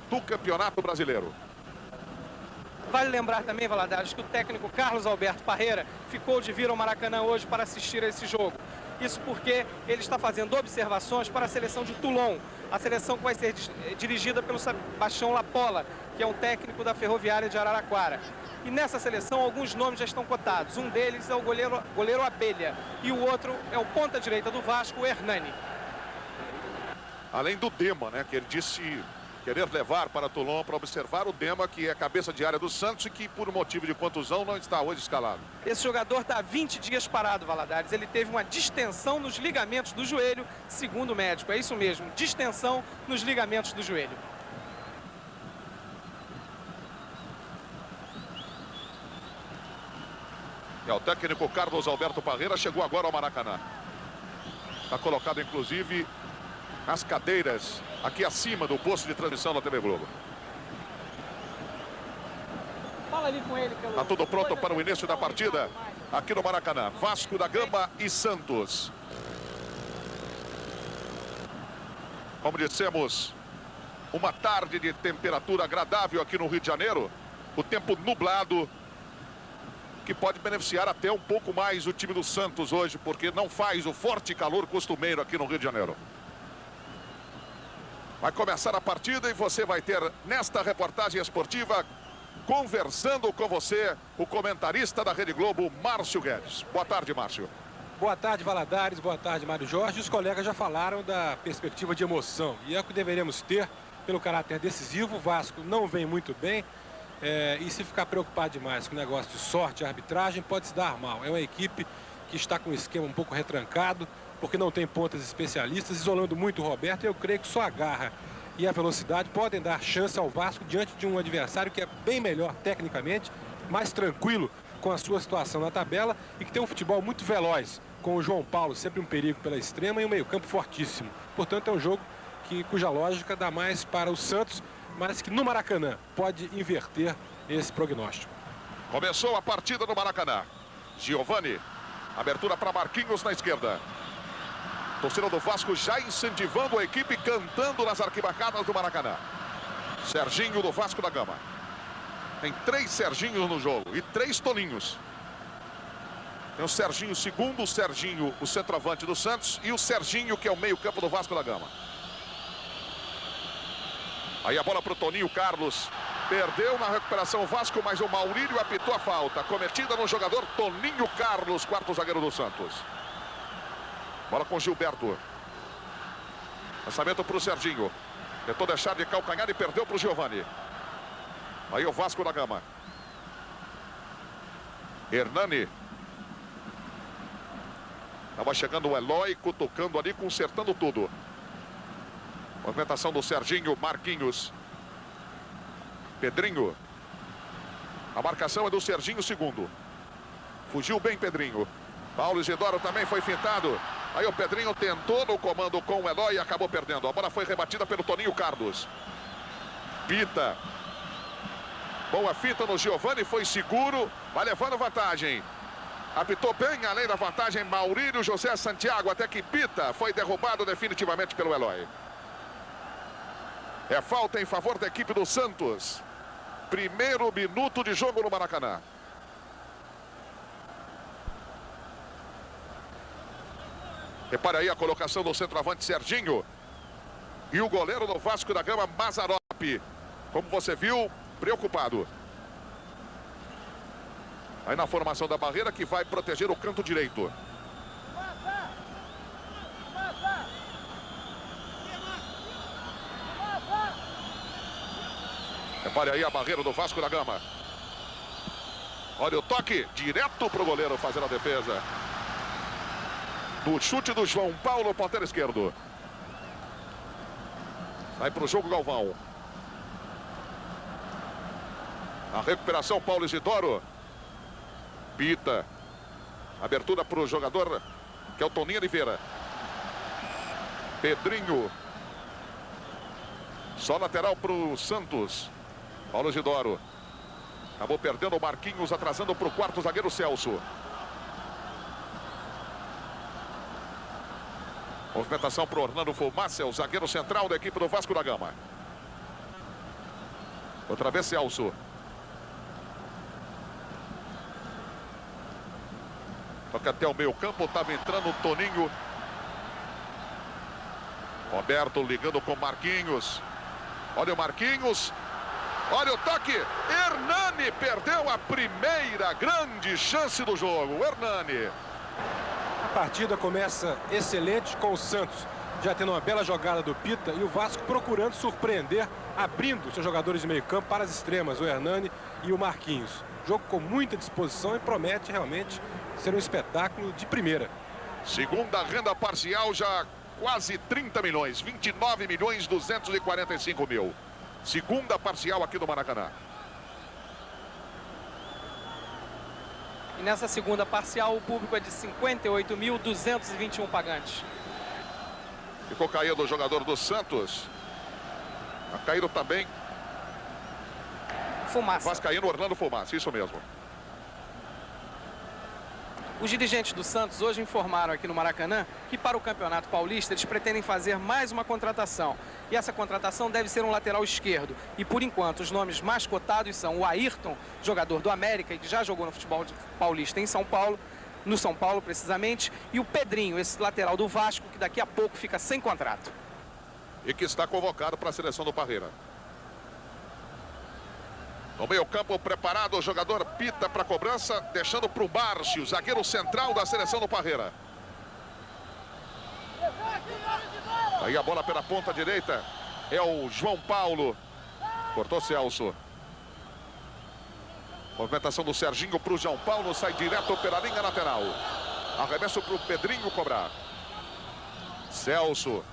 do Campeonato Brasileiro. Vale lembrar também, Valadares, que o técnico Carlos Alberto Parreira ficou de vir ao Maracanã hoje para assistir a esse jogo. Isso porque ele está fazendo observações para a seleção de Toulon, a seleção que vai ser dirigida pelo Sebastião Lapola, que é um técnico da Ferroviária de Araraquara. E nessa seleção alguns nomes já estão cotados. Um deles é o goleiro Abelha e o outro é o ponta-direita do Vasco, o Hernani. Além do Dema, né, que ele disse querer levar para Toulon para observar o Dema, que é cabeça de área do Santos e que por motivo de contusão não está hoje escalado. Esse jogador está há 20 dias parado, Valadares. Ele teve uma distensão nos ligamentos do joelho, segundo o médico. É isso mesmo, distensão nos ligamentos do joelho. O técnico Carlos Alberto Parreira chegou agora ao Maracanã. Está colocado, inclusive, as cadeiras aqui acima do posto de transmissão da TV Globo. Fala ali com ele. Está tudo pronto para o início da partida aqui no Maracanã. Vasco da Gama e Santos. Como dissemos, uma tarde de temperatura agradável aqui no Rio de Janeiro. O tempo nublado, que pode beneficiar até um pouco mais o time do Santos hoje, porque não faz o forte calor costumeiro aqui no Rio de Janeiro. Vai começar a partida e você vai ter nesta reportagem esportiva, conversando com você, o comentarista da Rede Globo, Márcio Guedes. Boa tarde, Márcio. Boa tarde, Valadares. Boa tarde, Mário Jorge. Os colegas já falaram da perspectiva de emoção. E é o que deveremos ter pelo caráter decisivo. O Vasco não vem muito bem. E se ficar preocupado demais com o negócio de sorte e arbitragem, pode se dar mal. É uma equipe que está com um esquema um pouco retrancado, porque não tem pontas especialistas, isolando muito o Roberto. Eu creio que só a garra e a velocidade podem dar chance ao Vasco diante de um adversário que é bem melhor tecnicamente, mais tranquilo com a sua situação na tabela e que tem um futebol muito veloz, com o João Paulo sempre um perigo pela extrema e um meio-campo fortíssimo. Portanto, é um jogo cuja lógica dá mais para o Santos, mas que no Maracanã pode inverter esse prognóstico. Começou a partida no Maracanã. Giovani, abertura para Marquinhos na esquerda. Torcedor do Vasco já incentivando a equipe, cantando nas arquibancadas do Maracanã. Serginho do Vasco da Gama. Tem 3 Serginhos no jogo e 3 Toninhos. Tem o Serginho segundo, o Serginho, o centroavante do Santos, e o Serginho, que é o meio-campo do Vasco da Gama. Aí a bola para o Toninho Carlos. Perdeu na recuperação o Vasco, mas o Maurílio apitou a falta cometida no jogador Toninho Carlos, quarto zagueiro do Santos. Bola com Gilberto. Lançamento para o Serginho. Tentou deixar de calcanhar e perdeu para o Giovani. Aí o Vasco da Gama. Hernani. Estava chegando o Eloy, cutucando ali, consertando tudo. Movimentação do Serginho, Marquinhos. Pedrinho. A marcação é do Serginho segundo. Fugiu bem Pedrinho. Paulo Isidoro também foi fintado. Aí o Pedrinho tentou no comando com o Eloy e acabou perdendo. A bola foi rebatida pelo Toninho Carlos. Pita. Boa fita no Giovani, foi seguro. Vai levando vantagem. Apitou bem além da vantagem Maurílio José Santiago, até que Pita foi derrubado definitivamente pelo Eloy. É falta em favor da equipe do Santos. Primeiro minuto de jogo no Maracanã. Repare aí a colocação do centroavante Serginho. E o goleiro do Vasco da Gama, Mazzaropi. Como você viu, preocupado. Aí na formação da barreira que vai proteger o canto direito. Repare aí a barreira do Vasco da Gama. Olha o toque, direto para o goleiro fazer a defesa. Do chute do João Paulo, ponteiro esquerdo. Sai para o jogo Galvão. A recuperação, Paulo Isidoro. Pita. Abertura para o jogador, que é o Toninho Oliveira. Pedrinho. Só lateral para o Santos. Paulo Isidoro. Acabou perdendo o Marquinhos, atrasando para o quarto zagueiro Celso. Movimentação para o Orlando Fumaça, o zagueiro central da equipe do Vasco da Gama. Outra vez Celso. Toca até o meio campo, estava entrando o Toninho. Roberto ligando com Marquinhos. Olha o Marquinhos. Olha o toque. Hernani perdeu a primeira grande chance do jogo. Hernani. A partida começa excelente com o Santos já tendo uma bela jogada do Pita e o Vasco procurando surpreender, abrindo seus jogadores de meio campo para as extremas, o Hernani e o Marquinhos. Jogo com muita disposição e promete realmente ser um espetáculo de primeira. Segunda renda parcial já quase 30 milhões, 29.245.000. Segunda parcial aqui do Maracanã. E nessa segunda parcial o público é de 58.221 pagantes. Ficou caído o jogador do Santos. Tá caído também. Fumaça. Vascaíno Orlando Fumaça, isso mesmo. Os dirigentes do Santos hoje informaram aqui no Maracanã que para o Campeonato Paulista eles pretendem fazer mais uma contratação. E essa contratação deve ser um lateral esquerdo. E por enquanto os nomes mais cotados são o Ayrton, jogador do América e que já jogou no futebol paulista em São Paulo, no São Paulo precisamente, e o Pedrinho, esse lateral do Vasco que daqui a pouco fica sem contrato. E que está convocado para a seleção do Parreira. No meio campo preparado, o jogador Pita para a cobrança, deixando para o Márcio, zagueiro central da seleção do Parreira. Aí a bola pela ponta direita, é o João Paulo. Cortou Celso. Movimentação do Serginho para o João Paulo, sai direto pela linha lateral. Arremesso para o Pedrinho cobrar. Celso.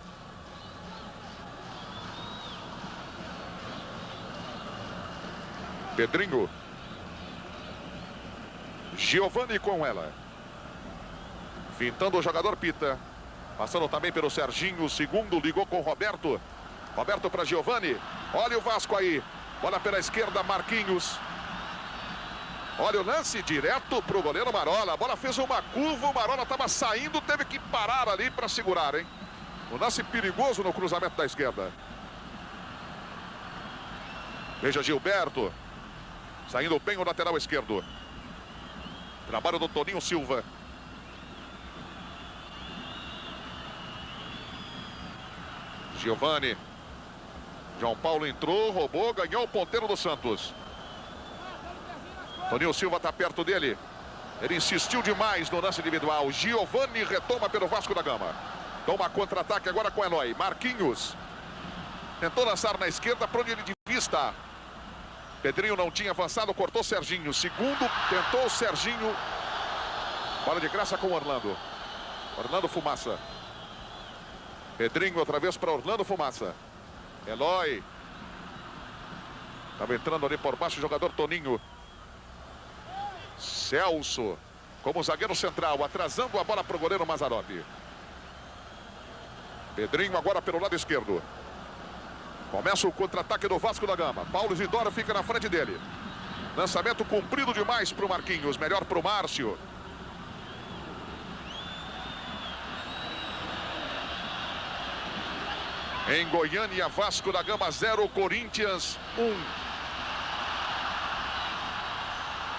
Pedrinho. Giovani com ela. Fintando o jogador Pita. Passando também pelo Serginho. Segundo ligou com o Roberto. Roberto para Giovani. Olha o Vasco aí. Bola pela esquerda, Marquinhos. Olha o lance direto para o goleiro Marola. A bola fez uma curva. O Marola estava saindo. Teve que parar ali para segurar, hein? Um lance perigoso no cruzamento da esquerda. Veja Gilberto. Saindo bem o lateral esquerdo. Trabalho do Toninho Silva. Giovani. João Paulo entrou, roubou, ganhou o ponteiro do Santos. Toninho Silva está perto dele. Ele insistiu demais no lance individual. Giovani retoma pelo Vasco da Gama. Toma contra-ataque agora com Eloy. Marquinhos. Tentou lançar na esquerda para onde ele devia estar. Pedrinho não tinha avançado, cortou Serginho. Segundo, tentou o Serginho. Bola de graça com Orlando. Orlando Fumaça. Pedrinho outra vez para Orlando Fumaça. Eloy. Estava entrando ali por baixo o jogador Toninho. Celso. Como zagueiro central, atrasando a bola para o goleiro Mazzaropi. Pedrinho agora pelo lado esquerdo. Começa o contra-ataque do Vasco da Gama. Paulo Isidoro fica na frente dele. Lançamento comprido demais para o Marquinhos. Melhor para o Márcio. Em Goiânia, Vasco da Gama 0, Corinthians 1.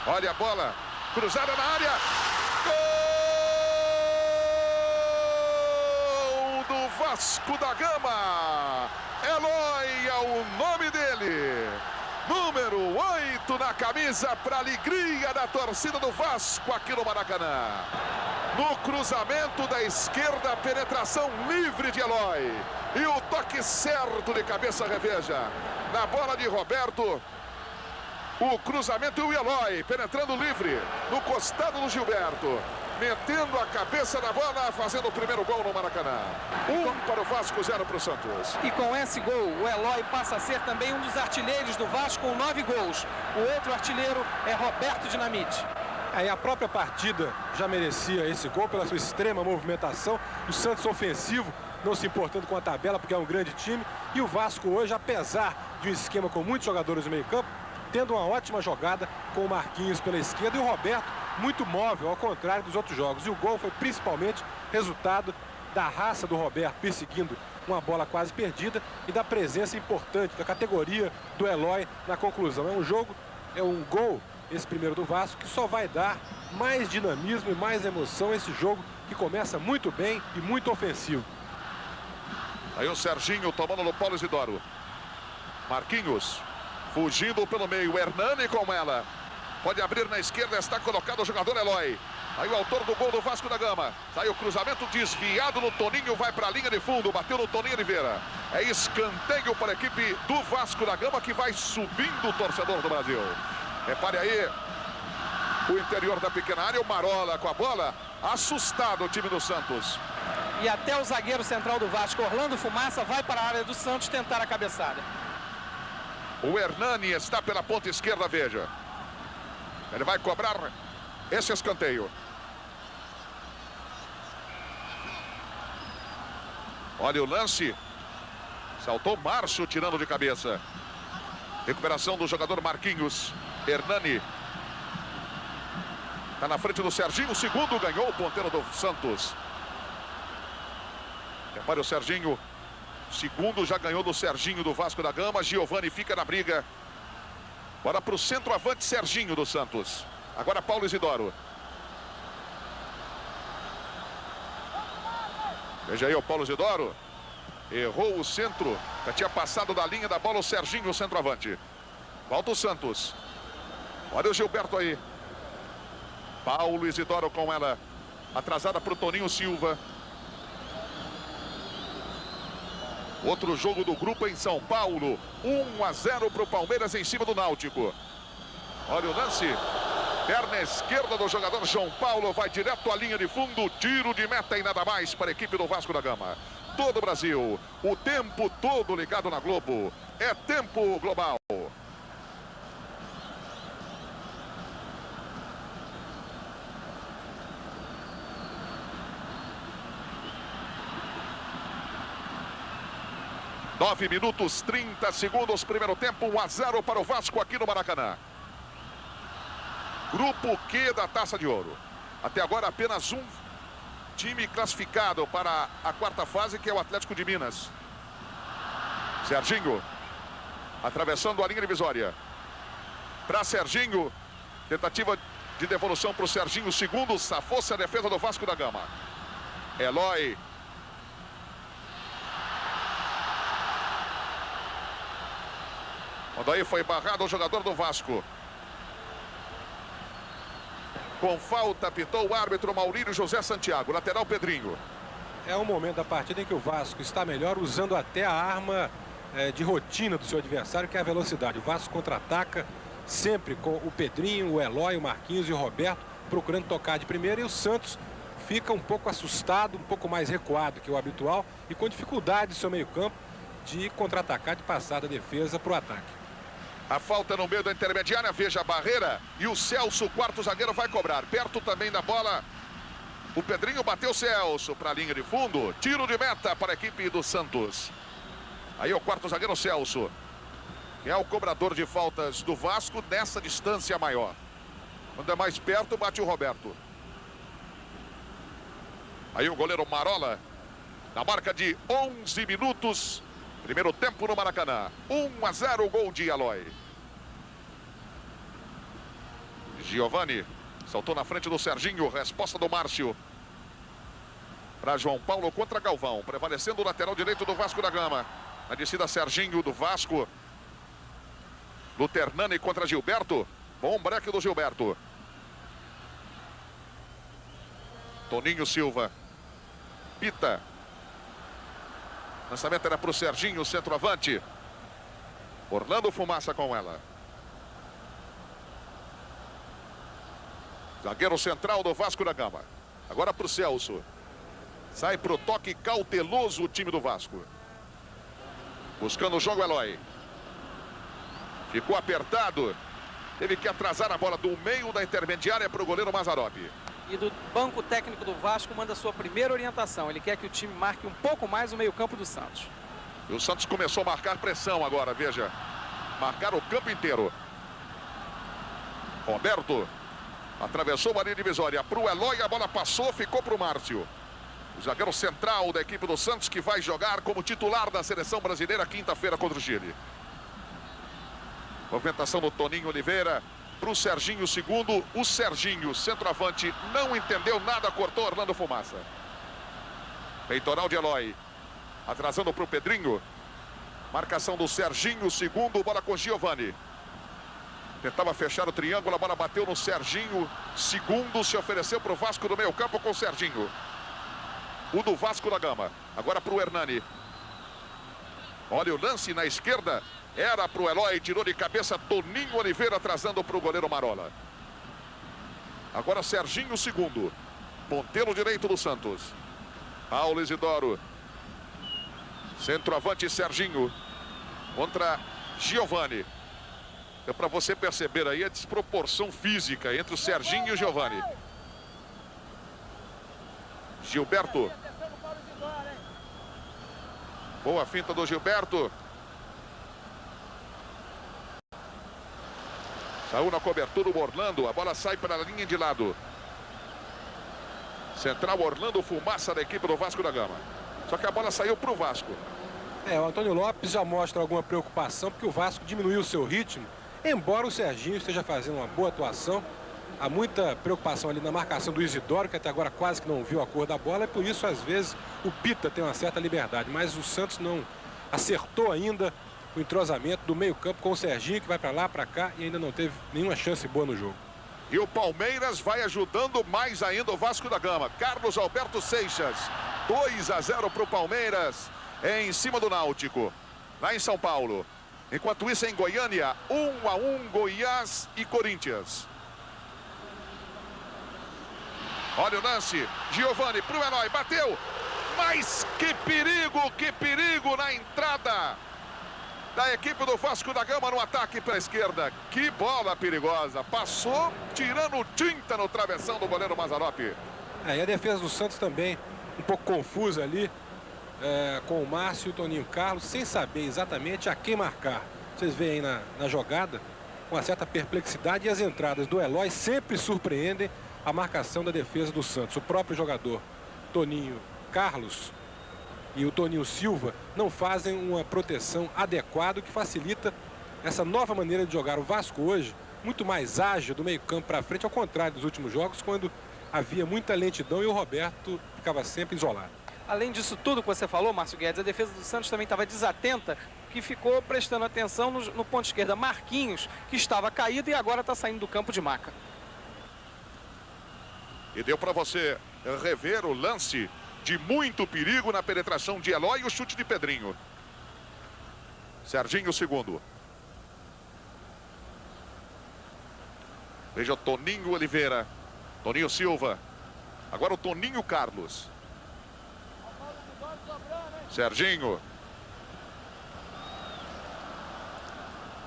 Olha a bola. Cruzada na área. Gol do Vasco da Gama. Eloy é o nome dele. Número 8 na camisa para alegria da torcida do Vasco aqui no Maracanã. No cruzamento da esquerda, penetração livre de Eloy. E o toque certo de cabeça, reveja. Na bola de Roberto. O cruzamento e o Eloy penetrando livre no costado do Gilberto. Metendo a cabeça na bola, fazendo o primeiro gol no Maracanã. 1 para o Vasco, 0 para o Santos. E com esse gol, o Eloy passa a ser também um dos artilheiros do Vasco com 9 gols. O outro artilheiro é Roberto Dinamite. Aí a própria partida já merecia esse gol pela sua extrema movimentação. O Santos ofensivo, não se importando com a tabela, porque é um grande time. E o Vasco hoje, apesar de um esquema com muitos jogadores no meio campo, tendo uma ótima jogada com o Marquinhos pela esquerda e o Roberto muito móvel, ao contrário dos outros jogos. E o gol foi principalmente resultado da raça do Roberto perseguindo uma bola quase perdida e da presença importante da categoria do Eloy na conclusão. É um jogo, é um gol, esse primeiro do Vasco, que só vai dar mais dinamismo e mais emoção a esse jogo que começa muito bem e muito ofensivo. Aí o Serginho tomando no Paulo Isidoro. Marquinhos fugindo pelo meio. Hernani com ela. Pode abrir na esquerda, está colocado o jogador Eloy. Aí o autor do gol do Vasco da Gama. Aí o cruzamento desviado no Toninho, vai para a linha de fundo, bateu no Toninho Oliveira. É escanteio para a equipe do Vasco da Gama, que vai subindo o torcedor do Brasil. Repare aí o interior da pequena área, o Marola com a bola, assustado o time do Santos. E até o zagueiro central do Vasco, Orlando Fumaça, vai para a área do Santos tentar a cabeçada. O Hernani está pela ponta esquerda, veja. Ele vai cobrar esse escanteio. Olha o lance. Saltou Márcio tirando de cabeça. Recuperação do jogador Marquinhos. Hernani. Está na frente do Serginho. O segundo ganhou o ponteiro do Santos. Repare o Serginho. Segundo já ganhou do Serginho do Vasco da Gama. Giovani fica na briga. Bora para o centroavante Serginho do Santos. Agora Paulo Isidoro. Veja aí o Paulo Isidoro. Errou o centro. Já tinha passado da linha da bola o Serginho, o centroavante. Volta o Santos. Olha o Gilberto aí. Paulo Isidoro com ela. Atrasada para o Toninho Silva. Outro jogo do grupo em São Paulo. 1-0 para o Palmeiras em cima do Náutico. Olha o lance. Perna esquerda do jogador João Paulo. Vai direto à linha de fundo. Tiro de meta e nada mais para a equipe do Vasco da Gama. Todo o Brasil. O tempo todo ligado na Globo. É tempo global. Nove minutos, 30 segundos, primeiro tempo, 1-0 para o Vasco aqui no Maracanã. Grupo Q da Taça de Ouro. Até agora apenas um time classificado para a quarta fase, que é o Atlético de Minas. Serginho, atravessando a linha divisória. Para Serginho, tentativa de devolução para o Serginho, segundo, safou-se a defesa do Vasco da Gama. Eloy. Quando aí foi barrado o jogador do Vasco. Com falta, apitou o árbitro Maurílio José Santiago. Lateral Pedrinho. É um momento da partida em que o Vasco está melhor, usando até a arma de rotina do seu adversário, que é a velocidade. O Vasco contra-ataca sempre com o Pedrinho, o Eloy, o Marquinhos e o Roberto procurando tocar de primeira. E o Santos fica um pouco assustado, um pouco mais recuado que o habitual e com dificuldade no seu meio-campo de contra-atacar, de passar da defesa para o ataque. A falta no meio da intermediária, veja a barreira. E o Celso, quarto zagueiro, vai cobrar. Perto também da bola. O Pedrinho bateu o Celso para a linha de fundo. Tiro de meta para a equipe do Santos. Aí o quarto zagueiro, Celso. Que é o cobrador de faltas do Vasco nessa distância maior. Quando é mais perto, bate o Roberto. Aí o goleiro Marola. Na marca de 11 minutos. Primeiro tempo no Maracanã. 1-0, gol de Eloy. Giovani saltou na frente do Serginho. Resposta do Márcio. Para João Paulo contra Galvão. Prevalecendo o lateral direito do Vasco da Gama. Na descida, Serginho do Vasco. Luternani contra Gilberto. Bom breque do Gilberto. Toninho Silva. Pita. Lançamento era para o Serginho, centroavante. Orlando Fumaça com ela. Zagueiro central do Vasco da Gama. Agora para o Celso. Sai para o toque cauteloso o time do Vasco. Buscando o jogo, Eloy. Ficou apertado. Teve que atrasar a bola do meio da intermediária para o goleiro Mazzaropi. E do banco técnico do Vasco manda sua primeira orientação. Ele quer que o time marque um pouco mais o meio-campo do Santos. E o Santos começou a marcar pressão agora, veja. Marcar o campo inteiro. Roberto atravessou a linha divisória para o Eloy, a bola passou, ficou para o Márcio. O zagueiro central da equipe do Santos, que vai jogar como titular da seleção brasileira quinta-feira contra o Chile. Movimentação do Toninho Oliveira para o Serginho segundo. O Serginho, centroavante, não entendeu nada, cortou Orlando Fumaça. Peitoral de Eloy. Atrasando para o Pedrinho. Marcação do Serginho segundo, bola com Giovani. Tentava fechar o triângulo, a bola bateu no Serginho segundo, se ofereceu para o Vasco do meio campo com o Serginho. O do Vasco da Gama. Agora para o Hernani. Olha o lance na esquerda. Era para o Eloy, tirou de cabeça Toninho Oliveira, atrasando para o goleiro Marola. Agora Serginho segundo. Ponteiro direito do Santos. Paulo Isidoro. Centroavante Serginho. Contra Giovani. É para você perceber aí a desproporção física entre o Serginho e o Giovani. Gilberto. Boa finta do Gilberto. Saiu na cobertura o Orlando. A bola sai para a linha de lado. Central Orlando Fumaça da equipe do Vasco da Gama. Só que a bola saiu para o Vasco. O Antônio Lopes já mostra alguma preocupação porque o Vasco diminuiu o seu ritmo. Embora o Serginho esteja fazendo uma boa atuação, há muita preocupação ali na marcação do Isidoro, que até agora quase que não viu a cor da bola, e por isso, às vezes, o Pita tem uma certa liberdade. Mas o Santos não acertou ainda o entrosamento do meio-campo com o Serginho, que vai para lá, para cá, e ainda não teve nenhuma chance boa no jogo. E o Palmeiras vai ajudando mais ainda o Vasco da Gama. Carlos Alberto Seixas, 2-0 para o Palmeiras, em cima do Náutico, lá em São Paulo. Enquanto isso, em Goiânia, 1-1, Goiás e Corinthians. Olha o lance, Giovani para o Eloy, bateu. Mas que perigo na entrada da equipe do Vasco da Gama no ataque para a esquerda. Que bola perigosa, passou tirando tinta no travessão do goleiro Mazzaropi. E a defesa do Santos também um pouco confusa ali. Com o Márcio e o Toninho Carlos, sem saber exatamente a quem marcar. Vocês veem aí na jogada, com uma certa perplexidade, e as entradas do Eloy sempre surpreendem a marcação da defesa do Santos. O próprio jogador Toninho Carlos e o Toninho Silva não fazem uma proteção adequada, que facilita essa nova maneira de jogar. O Vasco hoje, muito mais ágil do meio campo para frente, ao contrário dos últimos jogos, quando havia muita lentidão e o Roberto ficava sempre isolado. Além disso tudo que você falou, Márcio Guedes, a defesa do Santos também estava desatenta, que ficou prestando atenção no ponto esquerda Marquinhos, que estava caído e agora está saindo do campo de maca. E deu para você rever o lance de muito perigo na penetração de Eloy e o chute de Pedrinho. Serginho segundo. Veja o Toninho Oliveira. Toninho Silva. Agora o Toninho Carlos. Serginho.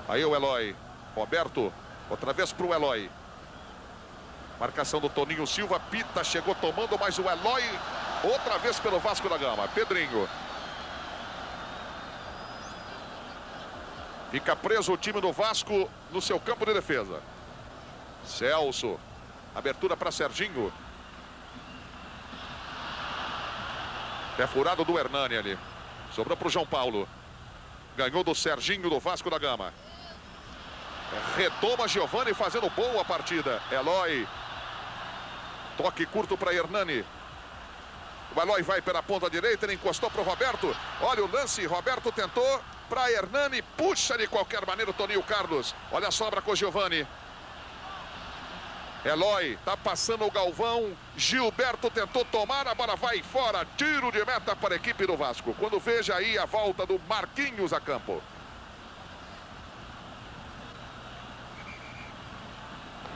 Aí o Eloy. Roberto. Outra vez para o Eloy. Marcação do Toninho Silva. Pita chegou tomando, mas o Eloy outra vez pelo Vasco da Gama. Pedrinho. Fica preso o time do Vasco no seu campo de defesa. Celso. Abertura para Serginho. Pé furado do Hernani ali. Sobrou para o João Paulo. Ganhou do Serginho do Vasco da Gama. Retoma Giovani fazendo boa partida. Eloy. Toque curto para Hernani. O Eloy vai pela ponta direita, ele encostou para o Roberto. Olha o lance, Roberto tentou para Hernani. Puxa de qualquer maneira o Toninho Carlos. Olha a sobra com o Giovani. Eloy, tá passando o Galvão. Gilberto tentou tomar, a bola vai fora. Tiro de meta para a equipe do Vasco. Quando veja aí a volta do Marquinhos a campo.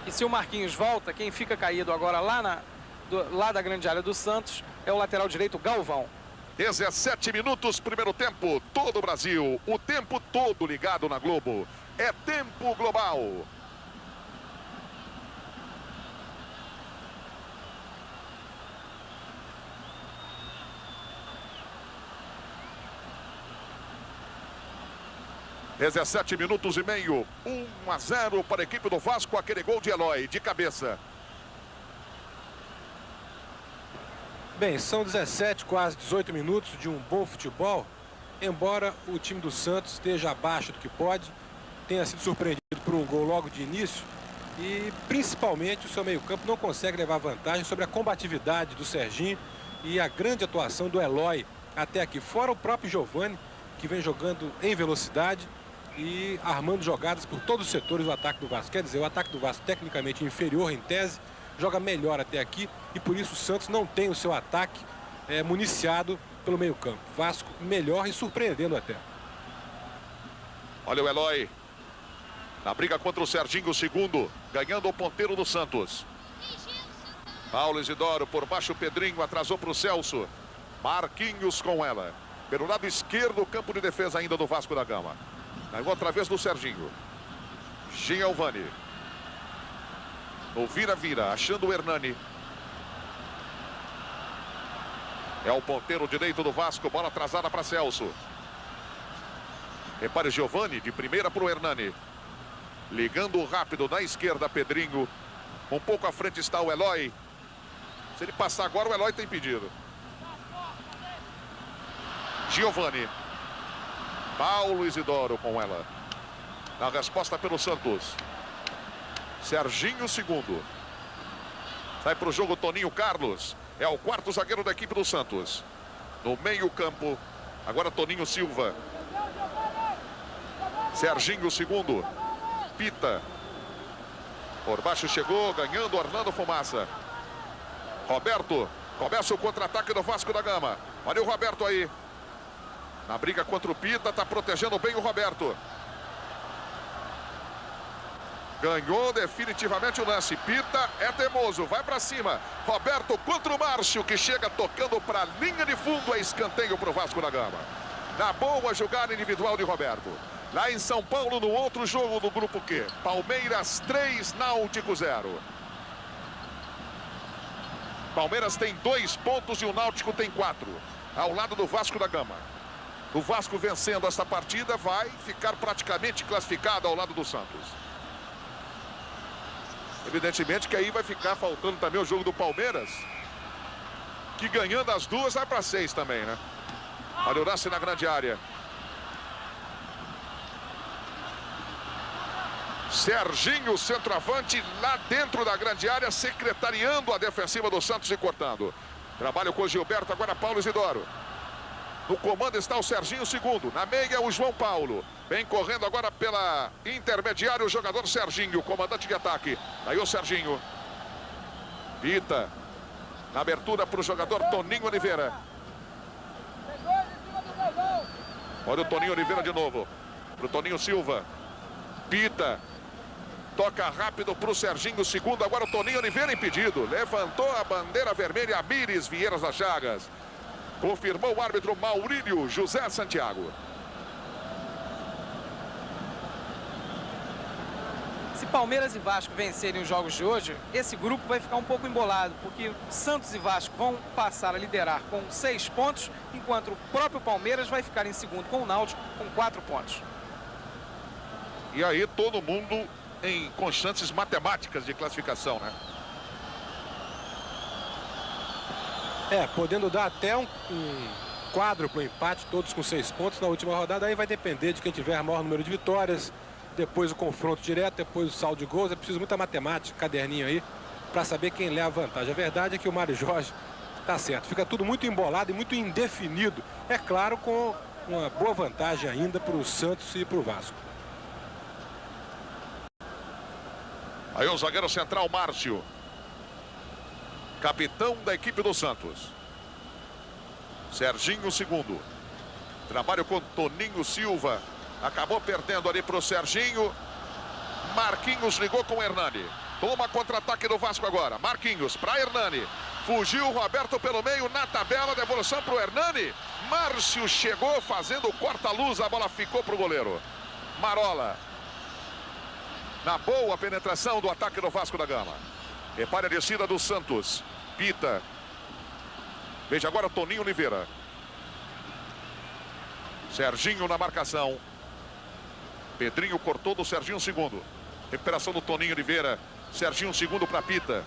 E se o Marquinhos volta, quem fica caído agora lá da grande área do Santos é o lateral direito Galvão. 17 minutos, primeiro tempo. Todo o Brasil, o tempo todo ligado na Globo. É tempo global. (17 minutos e meio). 1-0 para a equipe do Vasco. Aquele gol de Eloy, de cabeça. Bem, são 17, quase 18 minutos de um bom futebol. Embora o time do Santos esteja abaixo do que pode, tenha sido surpreendido por um gol logo de início e principalmente o seu meio-campo não consegue levar vantagem sobre a combatividade do Serginho e a grande atuação do Eloy até aqui. Fora o próprio Giovani, que vem jogando em velocidade e armando jogadas por todos os setores do ataque do Vasco. Quer dizer, o ataque do Vasco tecnicamente inferior em tese, joga melhor até aqui e por isso o Santos não tem o seu ataque municiado pelo meio-campo. Vasco melhor e surpreendendo até. Olha o Eloy na briga contra o Serginho, segundo, ganhando o ponteiro do Santos. Paulo Isidoro por baixo, o Pedrinho atrasou para o Celso. Marquinhos com ela. Pelo lado esquerdo, o campo de defesa ainda do Vasco da Gama. Ganhou outra vez do Serginho. Giovani. No vira-vira, achando o Hernani. É o ponteiro direito do Vasco, bola atrasada para Celso. Repare Giovani, de primeira para o Hernani. Ligando rápido na esquerda, Pedrinho. Um pouco à frente está o Eloy. Se ele passar agora, o Eloy tem pedido. Giovani. Paulo Isidoro com ela. Na resposta pelo Santos. Serginho, segundo. Sai para o jogo Toninho Carlos. É o quarto zagueiro da equipe do Santos. No meio-campo. Agora Toninho Silva. Serginho, segundo. Pita. Por baixo chegou, ganhando Orlando Fumaça. Roberto. Começa o contra-ataque do Vasco da Gama. Olha o Roberto aí. Na briga contra o Pita, está protegendo bem o Roberto. Ganhou definitivamente o lance. Pita é teimoso, vai para cima. Roberto contra o Márcio, que chega tocando para a linha de fundo. É escanteio para o Vasco da Gama. Na boa jogada individual de Roberto. Lá em São Paulo, no outro jogo do grupo Q. Palmeiras 3, Náutico 0. Palmeiras tem 2 pontos e o Náutico tem 4. Ao lado do Vasco da Gama. O Vasco vencendo esta partida vai ficar praticamente classificado ao lado do Santos. Evidentemente que aí vai ficar faltando também o jogo do Palmeiras, que ganhando as duas vai para 6 também, né? Olha o lance na grande área. Serginho, centroavante, lá dentro da grande área, secretariando a defensiva do Santos e cortando. Trabalho com o Gilberto, agora Paulo Isidoro. No comando está o Serginho, segundo. Na meia, o João Paulo. Vem correndo agora pela intermediária o jogador Serginho, comandante de ataque. Aí o Serginho. Pita. Na abertura para o jogador Toninho Oliveira. Olha o Toninho Oliveira de novo. Para o Toninho Silva. Pita. Toca rápido para o Serginho, segundo. Agora o Toninho Oliveira impedido. Levantou a bandeira vermelha, Amires Vieiras das Chagas. Confirmou o árbitro Maurílio José Santiago. Se Palmeiras e Vasco vencerem os jogos de hoje, esse grupo vai ficar um pouco embolado, porque Santos e Vasco vão passar a liderar com 6 pontos, enquanto o próprio Palmeiras vai ficar em segundo com o Náutico com 4 pontos. E aí todo mundo em constantes matemáticas de classificação, né? Podendo dar até um quadro para o empate, todos com 6 pontos na última rodada. Aí vai depender de quem tiver maior número de vitórias, depois o confronto direto, depois o saldo de gols. É preciso muita matemática, caderninho aí, para saber quem leva a vantagem. A verdade é que o Mário Jorge está certo. Fica tudo muito embolado e muito indefinido. É claro, com uma boa vantagem ainda para o Santos e para o Vasco. Aí o zagueiro central, Márcio. Capitão da equipe do Santos. Serginho, segundo. Trabalho com Toninho Silva. Acabou perdendo ali para o Serginho. Marquinhos ligou com o Hernani. Toma contra-ataque do Vasco agora. Marquinhos para Hernani. Fugiu o Roberto pelo meio na tabela. Devolução para o Hernani. Márcio chegou fazendo o corta-luz. A bola ficou para o goleiro. Marola. Na boa penetração do ataque do Vasco da Gama. Repare a descida do Santos. Pita. Veja agora Toninho Oliveira. Serginho na marcação. Pedrinho cortou do Serginho, segundo. Recuperação do Toninho Oliveira. Serginho, segundo para Pita.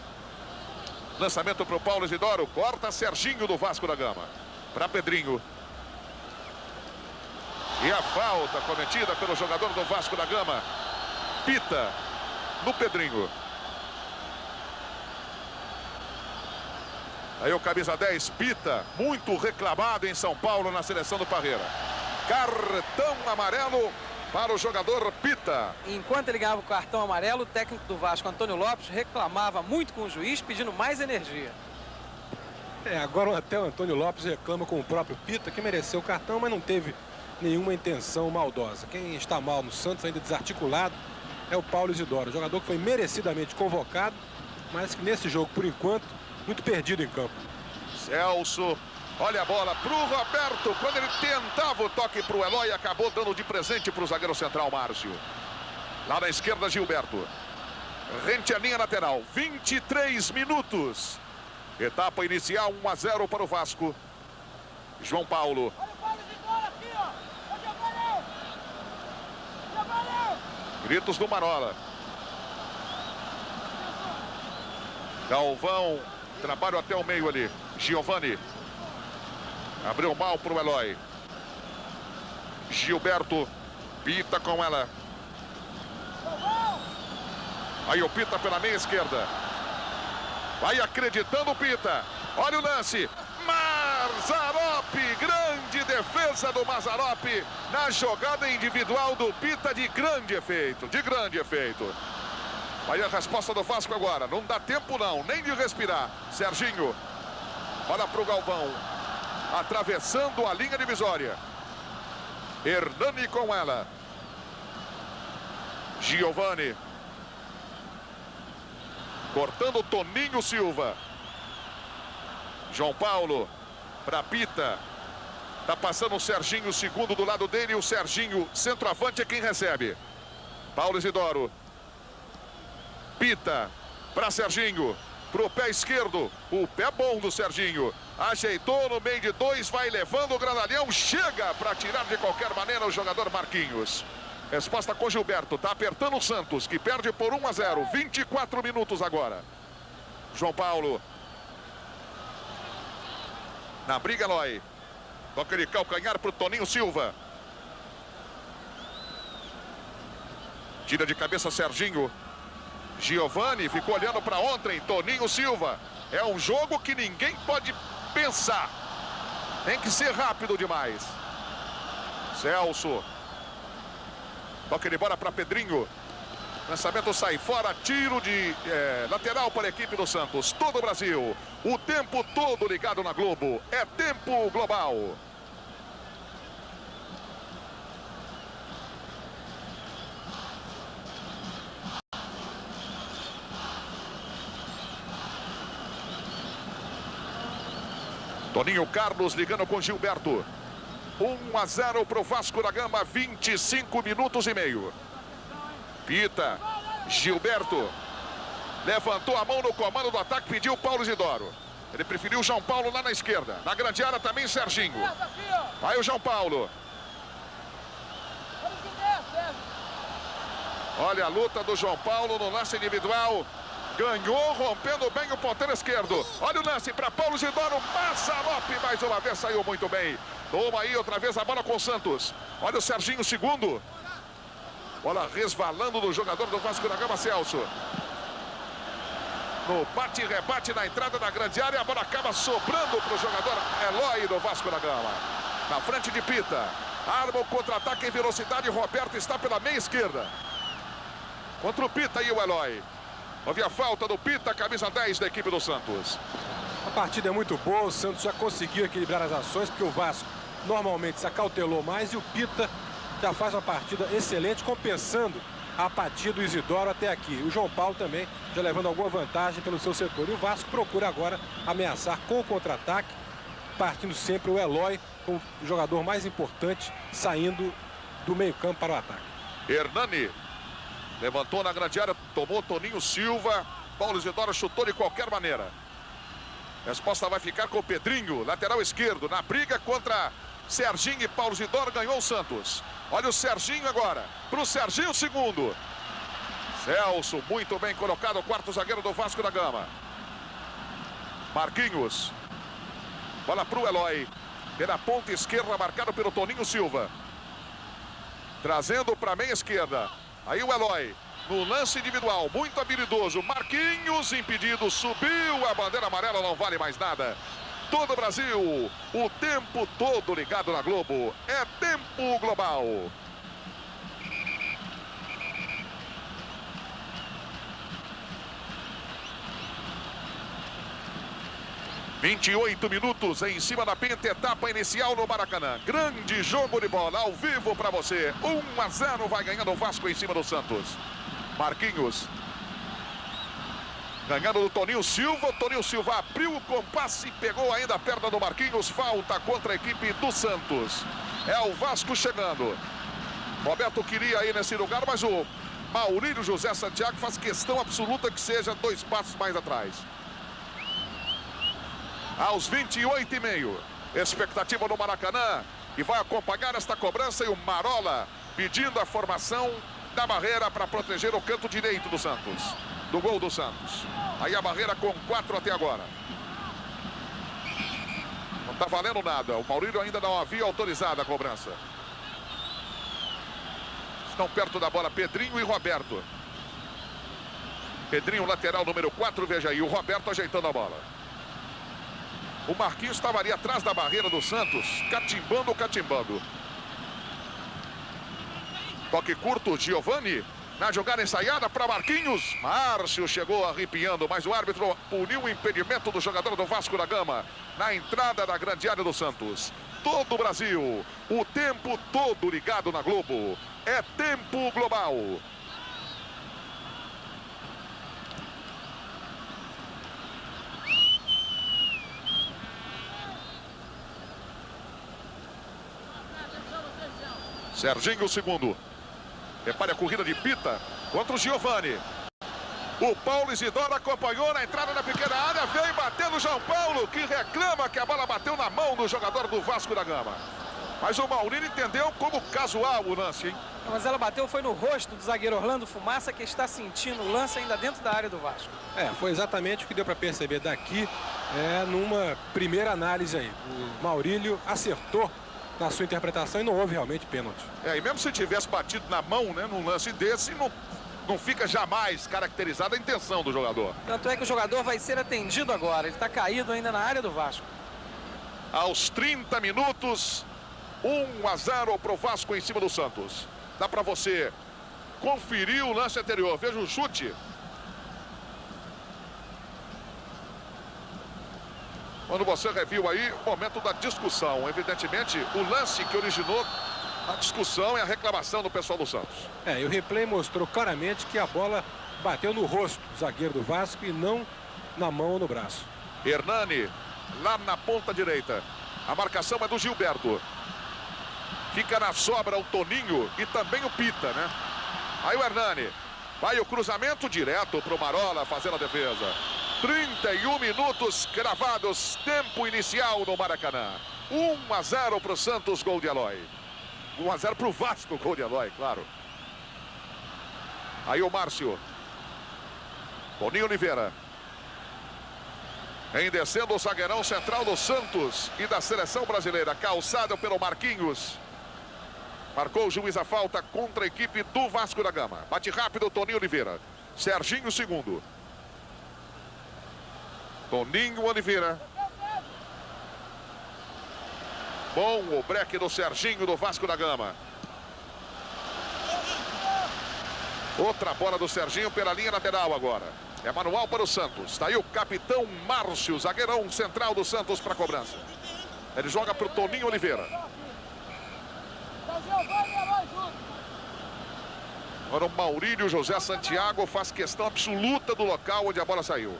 Lançamento para o Paulo Isidoro. Corta Serginho do Vasco da Gama. Para Pedrinho. E a falta cometida pelo jogador do Vasco da Gama. Pita no Pedrinho. Aí o camisa 10, Pita, muito reclamado em São Paulo na seleção do Parreira. Cartão amarelo para o jogador Pita. Enquanto ele ganhava o cartão amarelo, o técnico do Vasco, Antônio Lopes, reclamava muito com o juiz, pedindo mais energia. Agora até o Antônio Lopes reclama com o próprio Pita, que mereceu o cartão, mas não teve nenhuma intenção maldosa. Quem está mal no Santos, ainda desarticulado, é o Paulo Isidoro, jogador que foi merecidamente convocado, mas que nesse jogo, por enquanto, muito perdido em campo. Celso, olha a bola para o Roberto, quando ele tentava o toque para o Eloy, acabou dando de presente para o zagueiro central, Márcio. Lá na esquerda, Gilberto. Rente a linha lateral, 23 minutos. Etapa inicial, 1-0 para o Vasco. João Paulo. Gritos do Marola. Galvão, trabalho até o meio ali. Giovani. Abriu mal para o Eloy. Gilberto. Pita com ela. Aí o Pita pela meia esquerda. Vai acreditando o Pita. Olha o lance. Mazzaropi, grande defesa do Mazzaropi na jogada individual do Pita de grande efeito, Aí a resposta do Vasco agora, não dá tempo não, nem de respirar. Serginho, olha para o Galvão, atravessando a linha divisória. Hernani com ela. Giovani. Cortando Toninho Silva. João Paulo para Pita. Tá passando o Serginho, segundo do lado dele. O Serginho, centroavante, é quem recebe. Paulo Isidoro. Pita para Serginho. Pro pé esquerdo. O pé bom do Serginho. Ajeitou no meio de dois. Vai levando o Granalhão. Chega para tirar de qualquer maneira o jogador Marquinhos. Resposta com Gilberto. Tá apertando o Santos, que perde por 1-0. 24 minutos agora. João Paulo. Na briga, Eloy. Toca de calcanhar para o Toninho Silva. Tira de cabeça Serginho. Giovani ficou olhando para ontem. Toninho Silva. É um jogo que ninguém pode pensar. Tem que ser rápido demais. Celso. Toca de bola para Pedrinho. Lançamento sai fora, tiro de lateral para a equipe do Santos. Todo o Brasil, o tempo todo ligado na Globo. É tempo global. Toninho Carlos ligando com Gilberto. 1-0 para o Vasco da Gama, 25 minutos e meio. Pita, Gilberto, levantou a mão no comando do ataque, pediu Paulo Isidoro. Ele preferiu o João Paulo lá na esquerda. Na grande área também Serginho. Aí o João Paulo. Olha a luta do João Paulo no lance individual. Ganhou, rompendo bem o ponteiro esquerdo. Olha o lance para Paulo Isidoro. Mazzaropi mais uma vez saiu muito bem. Toma aí outra vez a bola com o Santos. Olha o Serginho, segundo. Bola resvalando do jogador do Vasco da Gama, Celso. No bate-rebate na entrada da grande área. A bola acaba sobrando para o jogador Eloy do Vasco da Gama. Na frente de Pita. Arma o contra-ataque em velocidade. Roberto está pela meia esquerda. Contra o Pita e o Eloy. Houve a falta do Pita, camisa 10 da equipe do Santos. A partida é muito boa. O Santos já conseguiu equilibrar as ações, porque o Vasco normalmente se acautelou mais e o Pita já faz uma partida excelente, compensando a apatia do Isidoro até aqui. O João Paulo também já levando alguma vantagem pelo seu setor. E o Vasco procura agora ameaçar com o contra-ataque, partindo sempre o Eloy como o jogador mais importante, saindo do meio-campo para o ataque. Hernani levantou na grande área, tomou Toninho Silva. Paulo Isidoro chutou de qualquer maneira. A resposta vai ficar com o Pedrinho, lateral esquerdo, na briga contra Serginho e Paulo Isidoro. Ganhou o Santos. Olha o Serginho agora, para o Serginho, segundo. Celso, muito bem colocado, o quarto zagueiro do Vasco da Gama. Marquinhos. Bola para o Eloy. Pela ponta esquerda, marcado pelo Toninho Silva. Trazendo para a meia esquerda. Aí o Eloy. No lance individual, muito habilidoso. Marquinhos impedido. Subiu a bandeira amarela, não vale mais nada. Todo o Brasil, o tempo todo ligado na Globo. É tempo global. (28 minutos em cima da penta, etapa inicial no Maracanã. Grande jogo de bola, ao vivo para você. 1-0 vai ganhando o Vasco em cima do Santos. Marquinhos. Ganhando do Toninho Silva. Toninho Silva abriu o compasso e pegou ainda a perna do Marquinhos. Falta contra a equipe do Santos. É o Vasco chegando. Roberto queria ir nesse lugar, mas o Maurílio José Santiago faz questão absoluta que seja 2 passos mais atrás. Aos 28,5. Expectativa no Maracanã. E vai acompanhar esta cobrança e o Marola pedindo a formação da barreira para proteger o canto direito do Santos. Do gol do Santos. Aí a barreira com 4 até agora. Não está valendo nada. O Maurílio ainda não havia autorizado a cobrança. Estão perto da bola Pedrinho e Roberto. Pedrinho, lateral número 4, veja aí. O Roberto ajeitando a bola. O Marquinhos estava ali atrás da barreira do Santos, catimbando. Toque curto, Giovani. Na jogada ensaiada para Marquinhos. Márcio chegou arrepiando, mas o árbitro puniu o impedimento do jogador do Vasco da Gama. Na entrada da grande área do Santos. Todo o Brasil, o tempo todo ligado na Globo. É tempo global. Serginho, segundo. Repare a corrida de Pita contra o Giovani. O Paulo Isidoro acompanhou na entrada da pequena área. Veio batendo o João Paulo, que reclama que a bola bateu na mão do jogador do Vasco da Gama. Mas o Maurílio entendeu como casual o lance, hein? Mas ela bateu, foi no rosto do zagueiro Orlando Fumaça, que está sentindo o lance ainda dentro da área do Vasco. Foi exatamente o que deu para perceber daqui, numa primeira análise aí. O Maurílio acertou na sua interpretação e não houve realmente pênalti. E mesmo se tivesse batido na mão, né, num lance desse, não fica jamais caracterizada a intenção do jogador. Tanto é que o jogador vai ser atendido agora. Ele está caído ainda na área do Vasco. Aos 30 minutos, 1-0 para o Vasco em cima do Santos. Dá para você conferir o lance anterior. Veja o chute. Quando você reviu aí, o momento da discussão. Evidentemente, o lance que originou a discussão e a reclamação do pessoal do Santos. E o replay mostrou claramente que a bola bateu no rosto do zagueiro do Vasco e não na mão ou no braço. Hernani, lá na ponta direita. A marcação é do Gilberto. Fica na sobra o Toninho e também o Pita, né? Aí o Hernani. Vai o cruzamento direto para o Marola fazendo a defesa. 31 minutos cravados, tempo inicial no Maracanã. 1-0 para o Santos, gol de Eloy. 1-0 para o Vasco, gol de Eloy, claro. Aí o Márcio. Toninho Oliveira. Em descendo o zagueirão central do Santos e da seleção brasileira. Calçado pelo Marquinhos. Marcou o juiz a falta contra a equipe do Vasco da Gama. Bate rápido o Toninho Oliveira. Serginho, segundo. Toninho Oliveira. Bom o break do Serginho do Vasco da Gama. Outra bola do Serginho pela linha lateral agora. É manual para o Santos. Está aí o capitão Márcio, zagueirão central do Santos para a cobrança. Ele joga para o Toninho Oliveira. Agora o Maurílio José Santiago faz questão absoluta do local onde a bola saiu.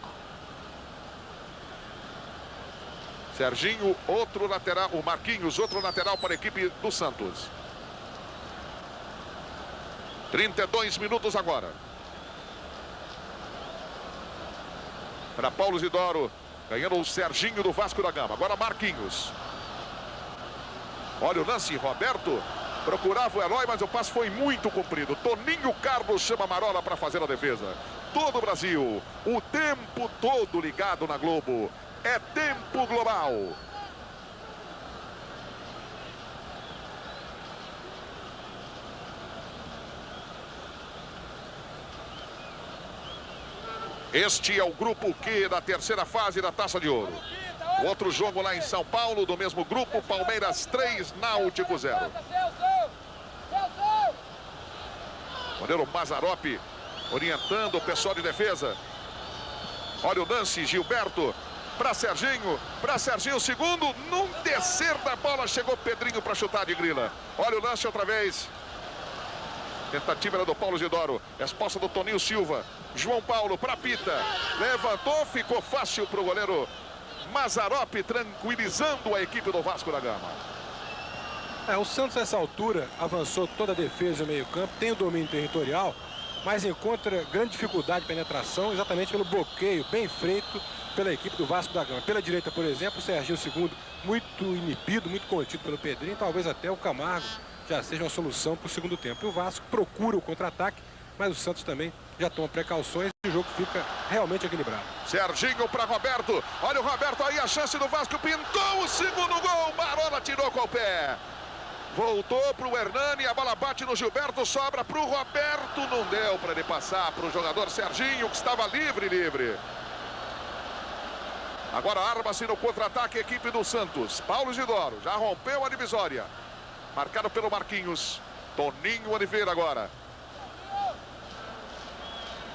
Serginho, outro lateral, o Marquinhos, outro lateral para a equipe do Santos. 32 minutos agora. Para Paulo Isidoro, ganhando o Serginho do Vasco da Gama. Agora Marquinhos. Olha o lance, Roberto procurava o Eloy, mas o passe foi muito comprido. Toninho Carlos chama Marola para fazer a defesa. Todo o Brasil, o tempo todo ligado na Globo. É tempo global. Este é o grupo Q da terceira fase da Taça de Ouro. Outro jogo lá em São Paulo, do mesmo grupo, Palmeiras 3, Náutico 0. Goleiro Mazzaropi orientando o pessoal de defesa. Olha o lance, Gilberto para Serginho, segundo, num descer da bola, chegou Pedrinho para chutar de grila. Olha o lance outra vez. Tentativa era do Paulo Isidoro, resposta do Toninho Silva. João Paulo para Pita, levantou, ficou fácil para o goleiro Mazzaropi, tranquilizando a equipe do Vasco da Gama. O Santos nessa altura avançou toda a defesa e meio campo, tem o domínio territorial, mas encontra grande dificuldade de penetração exatamente pelo bloqueio bem feito pela equipe do Vasco da Gama. Pela direita, por exemplo, o Serginho II muito inibido, muito contido pelo Pedrinho, talvez até o Camargo já seja uma solução para o segundo tempo. E o Vasco procura o contra-ataque, mas o Santos também já toma precauções e o jogo fica realmente equilibrado. Serginho para Roberto, olha o Roberto aí, a chance do Vasco, pintou o segundo gol, Marola tirou com o pé. Voltou para o Hernani, a bola bate no Gilberto, sobra para o Roberto, não deu para ele passar para o jogador Serginho, que estava livre. Agora arma-se no contra-ataque a equipe do Santos. Paulo Isidoro já rompeu a divisória. Marcado pelo Marquinhos. Toninho Oliveira agora.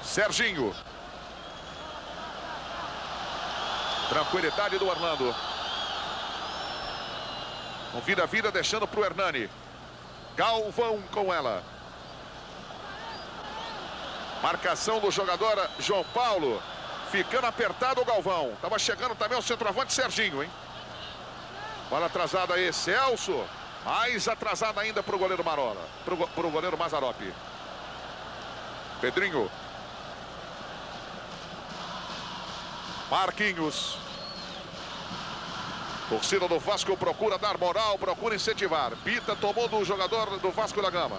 Serginho. Tranquilidade do Orlando. Um vira-vira deixando para o Hernani. Galvão com ela. Marcação do jogador João Paulo. Ficando apertado o Galvão. Estava chegando também o centroavante Serginho, hein? Bola atrasada aí, Celso. Mais atrasada ainda para o goleiro Marola. Para o goleiro Mazzaropi. Pedrinho. Marquinhos. Torcida do Vasco procura dar moral, procura incentivar. Pita tomou do jogador do Vasco da Gama.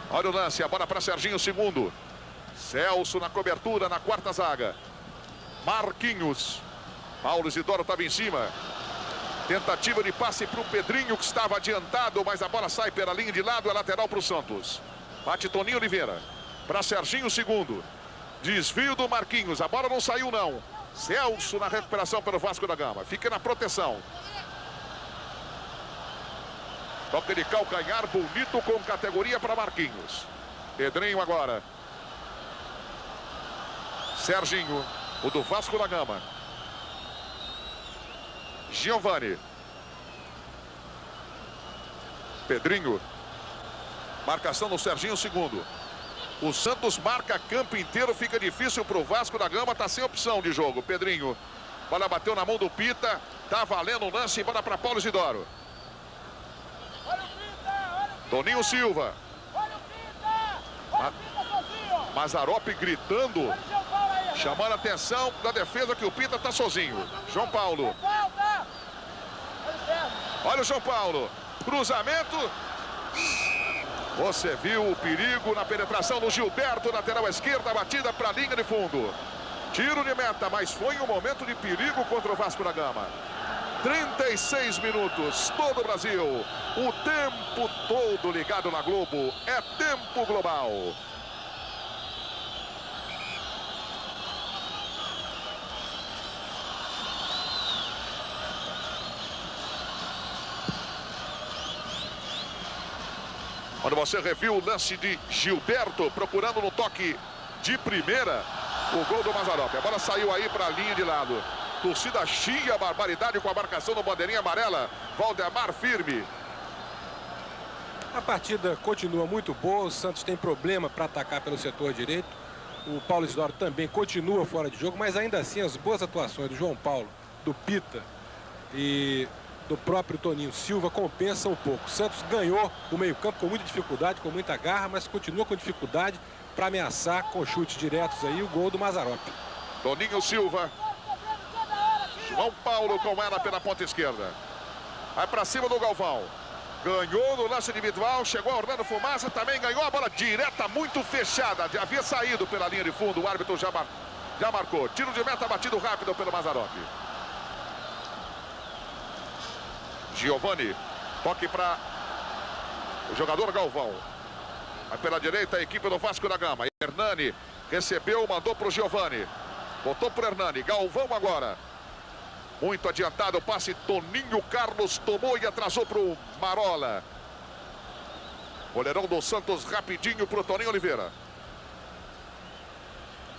Olha o lance, a bola para Serginho II. Celso na cobertura, na quarta zaga. Marquinhos. Paulo Isidoro estava em cima. Tentativa de passe para o Pedrinho, que estava adiantado, mas a bola sai pela linha de lado, é lateral para o Santos. Bate Toninho Oliveira. Para Serginho II. Desvio do Marquinhos, a bola não saiu não. Celso na recuperação pelo Vasco da Gama. Fica na proteção. Toque de calcanhar, bonito, com categoria para Marquinhos. Pedrinho agora. Serginho, o do Vasco da Gama. Giovani. Pedrinho. Marcação no Serginho II. O Santos marca campo inteiro, fica difícil para o Vasco da Gama, tá sem opção de jogo. Pedrinho, bola bateu na mão do Pita, tá valendo o lance, bola para Paulo Isidoro. Toninho Silva. Mazzaropi gritando, chamando a atenção da defesa que o Pita tá sozinho. João Paulo. Olha o João Paulo, cruzamento. Você viu o perigo na penetração do Gilberto, lateral esquerda, batida para a linha de fundo. Tiro de meta, mas foi um momento de perigo contra o Vasco da Gama. 36 minutos, todo o Brasil. O tempo todo ligado na Globo. É tempo global. Quando você reviu o lance de Gilberto, procurando no toque de primeira, o gol do Mazzaropi. A bola saiu aí para a linha de lado. Torcida chia, barbaridade com a marcação no bandeirinha amarela. Valdemar firme. A partida continua muito boa, o Santos tem problema para atacar pelo setor direito. O Paulo Isidoro também continua fora de jogo, mas ainda assim as boas atuações do João Paulo, do Pita e do próprio Toninho Silva compensam um pouco. O Santos ganhou o meio-campo com muita dificuldade, com muita garra, mas continua com dificuldade para ameaçar com chutes diretos aí o gol do Mazzaropi. Toninho Silva. João Paulo com ela pela ponta esquerda. Vai para cima do Galvão. Ganhou no lance individual, chegou a Orlando Fumaça, também ganhou a bola direta, muito fechada. Já havia saído pela linha de fundo, o árbitro já Já marcou. Tiro de meta batido rápido pelo Mazzaropi. Giovani. Toque para o jogador Galvão. Vai pela direita a equipe do Vasco da Gama. Hernani recebeu, mandou para o Giovani. Botou para o Hernani. Galvão agora. Muito adiantado o passe. Toninho Carlos tomou e atrasou para o Marola. Goleirão do Santos rapidinho para o Toninho Oliveira.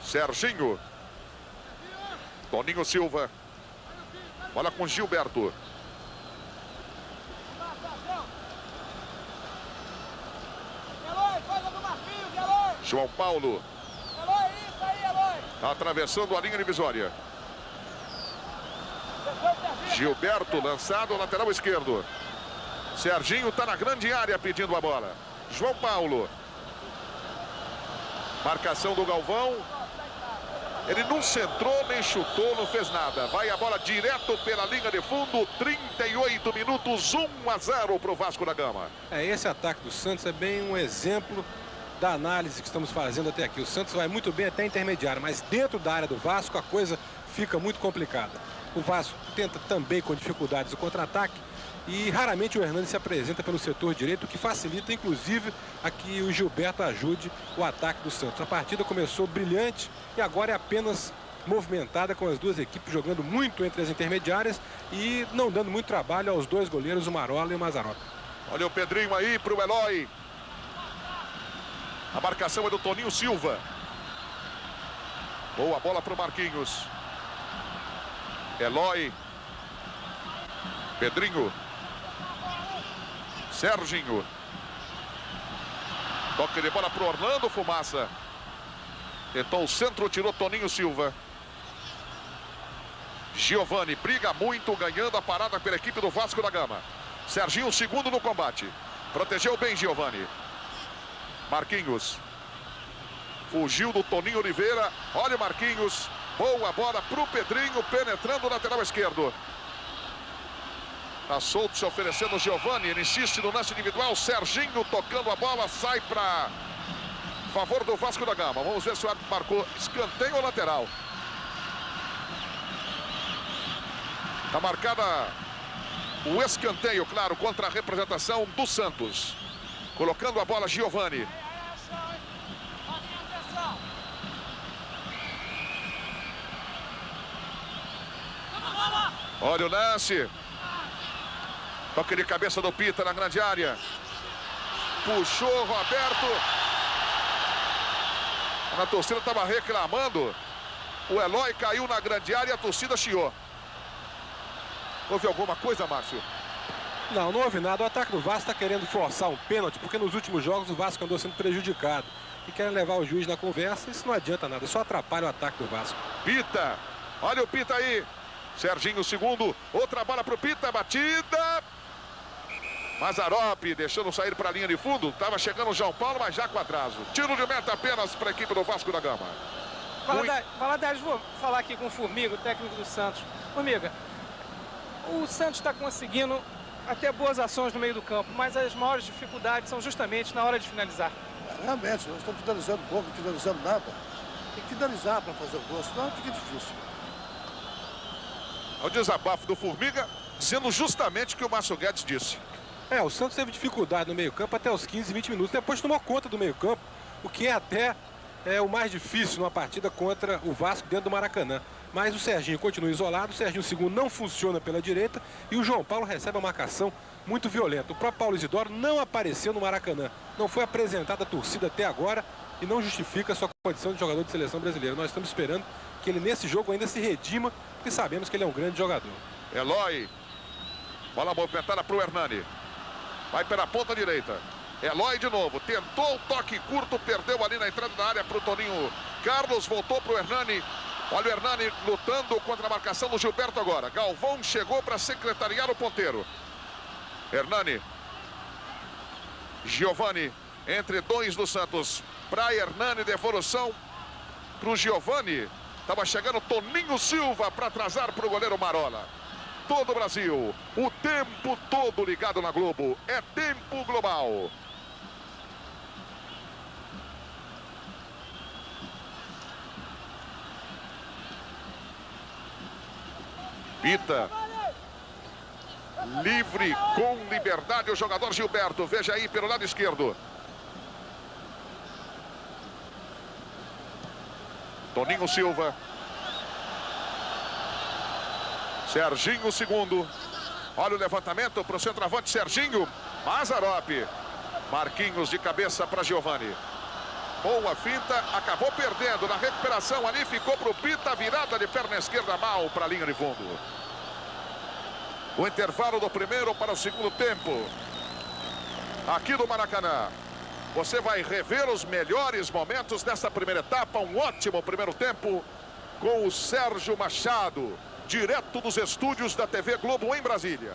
Serginho. Toninho Silva. Bola com Gilberto. João Paulo. Está atravessando a linha divisória. Gilberto lançado, lateral esquerdo. Serginho está na grande área pedindo a bola. João Paulo. Marcação do Galvão. Ele não centrou, nem chutou, não fez nada. Vai a bola direto pela linha de fundo. 38 minutos, 1-0 para o Vasco da Gama. Esse ataque do Santos é bem um exemplo da análise que estamos fazendo até aqui. O Santos vai muito bem até intermediário, mas dentro da área do Vasco a coisa fica muito complicada. O Vasco tenta também com dificuldades o contra-ataque e raramente o Hernani se apresenta pelo setor direito, o que facilita inclusive a que o Gilberto ajude o ataque do Santos. A partida começou brilhante e agora é apenas movimentada, com as duas equipes jogando muito entre as intermediárias e não dando muito trabalho aos dois goleiros, o Marola e o Mazzaropi. Olha o Pedrinho aí para o Eloy. A marcação é do Toninho Silva. Boa bola para o Marquinhos. Eloy. Pedrinho. Serginho. Toque de bola para o Orlando Fumaça. Tentou o centro, tirou Toninho Silva. Giovani briga muito, ganhando a parada pela equipe do Vasco da Gama. Serginho, segundo no combate. Protegeu bem Giovani. Marquinhos. Fugiu do Toninho Oliveira. Olha o Marquinhos. Boa bola para o Pedrinho, penetrando o lateral esquerdo. Está solto, se oferecendo o Giovani. Ele insiste no lance individual. Serginho tocando a bola. Sai para favor do Vasco da Gama. Vamos ver se o árbitro marcou escanteio ou lateral. Está marcada o escanteio, claro, contra a representação do Santos. Colocando a bola Giovani. Olha o lance. Toque de cabeça do Pita na grande área. Puxou Roberto. A torcida estava reclamando. O Eloy caiu na grande área e a torcida chiou. Houve alguma coisa, Márcio? Não houve nada. O ataque do Vasco está querendo forçar um pênalti, porque nos últimos jogos o Vasco andou sendo prejudicado. E querem levar o juiz na conversa, isso não adianta nada, só atrapalha o ataque do Vasco. Pita, olha o Pita aí. Serginho, segundo, outra bola para o Pita, batida. Mazzaropi deixando sair para a linha de fundo. Estava chegando o João Paulo, mas já com atraso. Tiro de meta apenas para a equipe do Vasco da Gama. Valadares, vou falar aqui com o Formiga, o técnico do Santos. Formiga, o Santos está conseguindo até boas ações no meio do campo, mas as maiores dificuldades são justamente na hora de finalizar. Realmente, nós estamos finalizando pouco, não finalizando nada. Tem que finalizar para fazer o gol, senão fica difícil. O desabafo do Formiga, dizendo justamente o que o Márcio Guedes disse. O Santos teve dificuldade no meio-campo até os 15, 20 minutos. Depois tomou conta do meio-campo, o que é até o mais difícil numa partida contra o Vasco dentro do Maracanã. Mas o Serginho continua isolado, o Serginho segundo não funciona pela direita e o João Paulo recebe uma marcação muito violenta. O próprio Paulo Isidoro não apareceu no Maracanã, não foi apresentada a torcida até agora e não justifica a sua condição de jogador de seleção brasileira. Nós estamos esperando que ele nesse jogo ainda se redima, porque sabemos que ele é um grande jogador. Eloy, bola movimentada para o Hernani. Vai pela ponta direita. Eloy de novo. Tentou o toque curto. Perdeu ali na entrada da área para o Toninho Carlos. Voltou para o Hernani. Olha o Hernani lutando contra a marcação do Gilberto agora. Galvão chegou para secretariar o ponteiro. Hernani. Giovani. Entre dois do Santos. Para Hernani. Devolução para o Giovani. Estava chegando Toninho Silva para atrasar para o goleiro Marola. Todo o Brasil, o tempo todo ligado na Globo, é tempo global. Pita. Livre, com liberdade, o jogador Gilberto. Veja aí pelo lado esquerdo. Toninho Silva. Serginho, segundo. Olha o levantamento para o centroavante Serginho. Mazzaropi. Marquinhos de cabeça para Giovani. Boa finta, acabou perdendo. Na recuperação ali ficou para o Pita. Virada de perna esquerda mal para a linha de fundo. O intervalo do primeiro para o segundo tempo. Aqui do Maracanã. Você vai rever os melhores momentos dessa primeira etapa. Um ótimo primeiro tempo com o Sérgio Machado, direto dos estúdios da TV Globo em Brasília.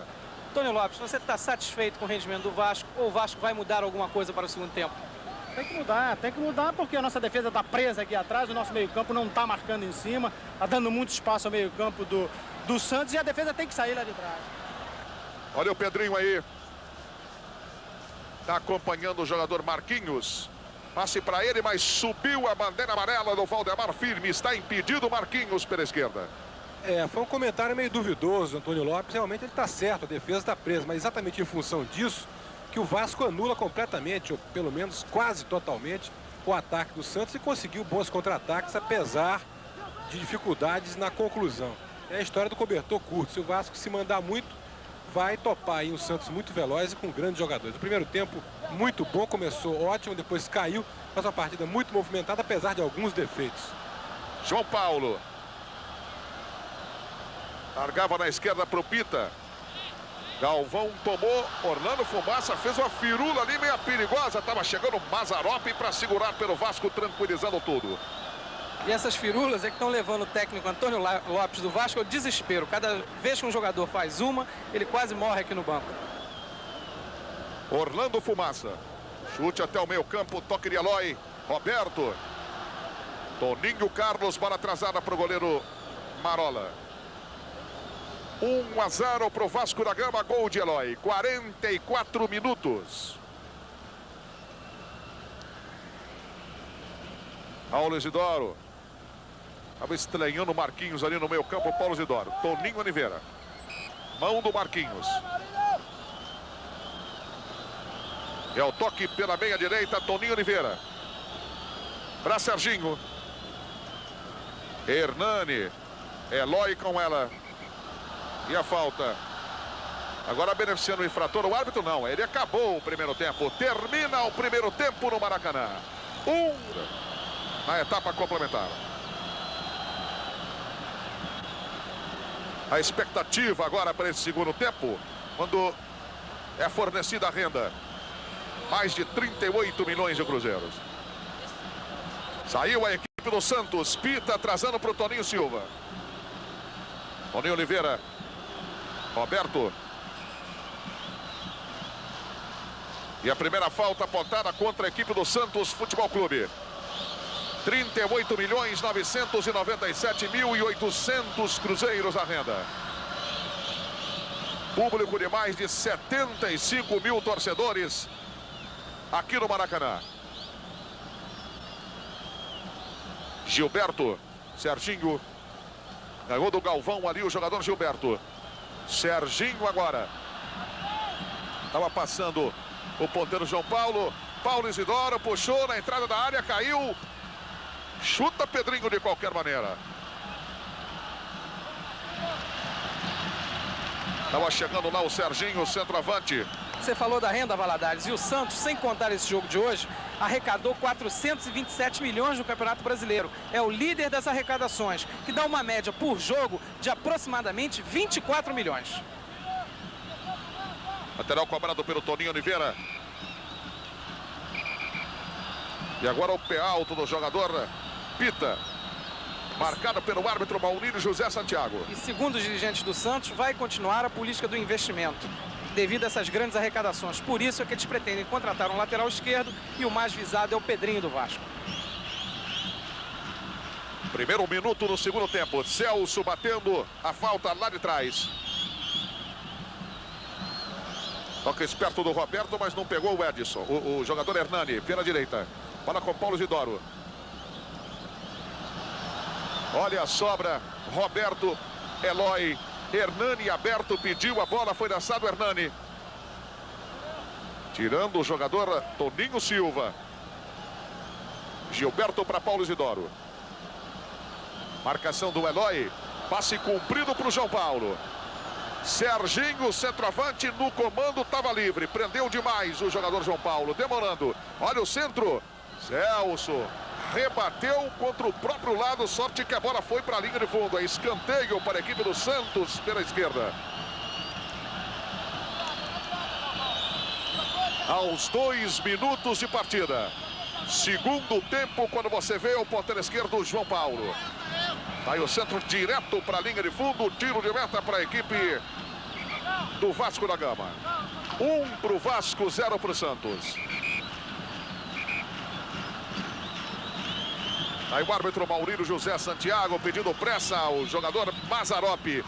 Tony Lopes, você está satisfeito com o rendimento do Vasco ou o Vasco vai mudar alguma coisa para o segundo tempo? Tem que mudar porque a nossa defesa está presa aqui atrás, o nosso meio-campo não está marcando em cima, está dando muito espaço ao meio-campo do Santos e a defesa tem que sair lá de trás. Olha o Pedrinho aí. Está acompanhando o jogador Marquinhos. Passe para ele, mas subiu a bandeira amarela do Valdemar firme. Está impedido Marquinhos pela esquerda. Foi um comentário meio duvidoso, Antônio Lopes. Realmente ele está certo, a defesa está presa, mas exatamente em função disso que o Vasco anula completamente, ou pelo menos quase totalmente, o ataque do Santos e conseguiu bons contra-ataques, apesar de dificuldades na conclusão. É a história do cobertor curto. Se o Vasco se mandar muito, vai topar aí um Santos muito veloz e com grandes jogadores. O primeiro tempo muito bom, começou ótimo, depois caiu, faz uma partida muito movimentada, apesar de alguns defeitos. João Paulo. Largava na esquerda para o Pita. Galvão tomou, Orlando Fumaça fez uma firula ali meio perigosa. Estava chegando Mazzaropi para segurar pelo Vasco, tranquilizando tudo. E essas firulas é que estão levando o técnico Antônio Lopes do Vasco ao desespero. Cada vez que um jogador faz uma, ele quase morre aqui no banco. Orlando Fumaça. Chute até o meio campo, toque de Eloy. Roberto. Toninho Carlos, bola atrasada para o goleiro Marola. 1-0 para o Vasco da Gama, gol de Eloy. 44 minutos. Paulo Isidoro. Estava estranhando o Marquinhos ali no meio campo, Paulo Isidoro. Toninho Oliveira. Mão do Marquinhos. É o toque pela meia direita, Toninho Oliveira. Para Serginho. Hernani. Eloy com ela. E a falta. Agora beneficiando o infrator, o árbitro não. Ele acabou o primeiro tempo. Termina o primeiro tempo no Maracanã. Na etapa complementar. A expectativa agora para esse segundo tempo, quando é fornecida a renda. Mais de 38 milhões de cruzeiros. Saiu a equipe do Santos. Pita atrasando para o Toninho Silva. Toninho Oliveira. Roberto. E a primeira falta apontada contra a equipe do Santos Futebol Clube. 38.997.800 cruzeiros à renda. Público de mais de 75 mil torcedores aqui no Maracanã. Gilberto. Serginho. Ganhou do Galvão ali o jogador Gilberto. Serginho agora. Estava passando o ponteiro João Paulo. Paulo Isidoro puxou na entrada da área, caiu. Chuta Pedrinho de qualquer maneira. Estava chegando lá o Serginho, o centroavante. Você falou da renda, Valadares, e o Santos, sem contar esse jogo de hoje, arrecadou 427 milhões no Campeonato Brasileiro. É o líder das arrecadações, que dá uma média por jogo de aproximadamente 24 milhões. Lateral cobrado pelo Toninho Oliveira. E agora o pé alto do jogador Pita. Marcado pelo árbitro Maurílio José Santiago. E segundo os dirigentes do Santos, vai continuar a política do investimento, devido a essas grandes arrecadações. Por isso é que eles pretendem contratar um lateral esquerdo e o mais visado é o Pedrinho do Vasco. Primeiro minuto no segundo tempo. Celso batendo a falta lá de trás. Toca esperto do Roberto, mas não pegou o Edson. O jogador Hernani, pela direita. Bola com Paulo Isidoro. Olha a sobra. Roberto, Eloy Hernani aberto, pediu a bola, foi lançado o Hernani. Tirando o jogador Toninho Silva. Gilberto para Paulo Isidoro. Marcação do Eloy. Passe cumprido para o João Paulo. Serginho, centroavante, no comando, estava livre. Prendeu demais o jogador João Paulo. Demorando. Olha o centro. Celso rebateu contra o próprio lado. Sorte que a bola foi para a linha de fundo. É escanteio para a equipe do Santos pela esquerda. Aos 2 minutos de partida. Segundo tempo, quando você vê o ponteiro esquerdo, João Paulo. Aí o centro direto para a linha de fundo. Tiro de meta para a equipe do Vasco da Gama. 1 para o Vasco, 0 para o Santos. Aí o árbitro Maurílio José Santiago pedindo pressa ao jogador Mazzaropi.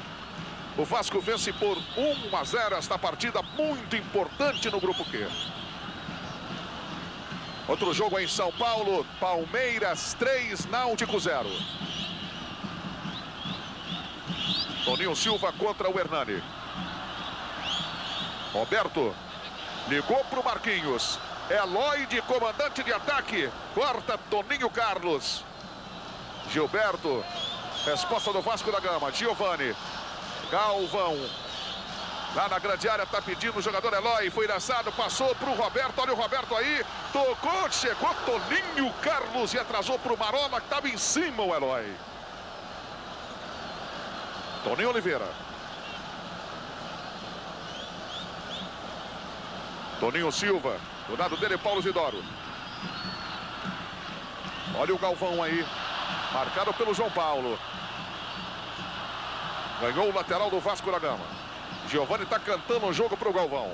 O Vasco vence por 1-0 esta partida muito importante no Grupo Q. Outro jogo em São Paulo, Palmeiras 3, Náutico 0. Toninho Silva contra o Hernani. Roberto ligou para o Marquinhos. Eloy de comandante de ataque. Corta Toninho Carlos. Gilberto. Resposta do Vasco da Gama. Giovani. Galvão. Lá na grande área está pedindo o jogador Eloy. Foi lançado, passou para o Roberto. Olha o Roberto aí. Tocou, chegou Toninho Carlos e atrasou para o Marola, que estava em cima o Eloy. Toninho Oliveira. Toninho Silva. Do lado dele, Paulo Isidoro. Olha o Galvão aí. Marcado pelo João Paulo. Ganhou o lateral do Vasco da Gama. Giovani está cantando o jogo para o Galvão.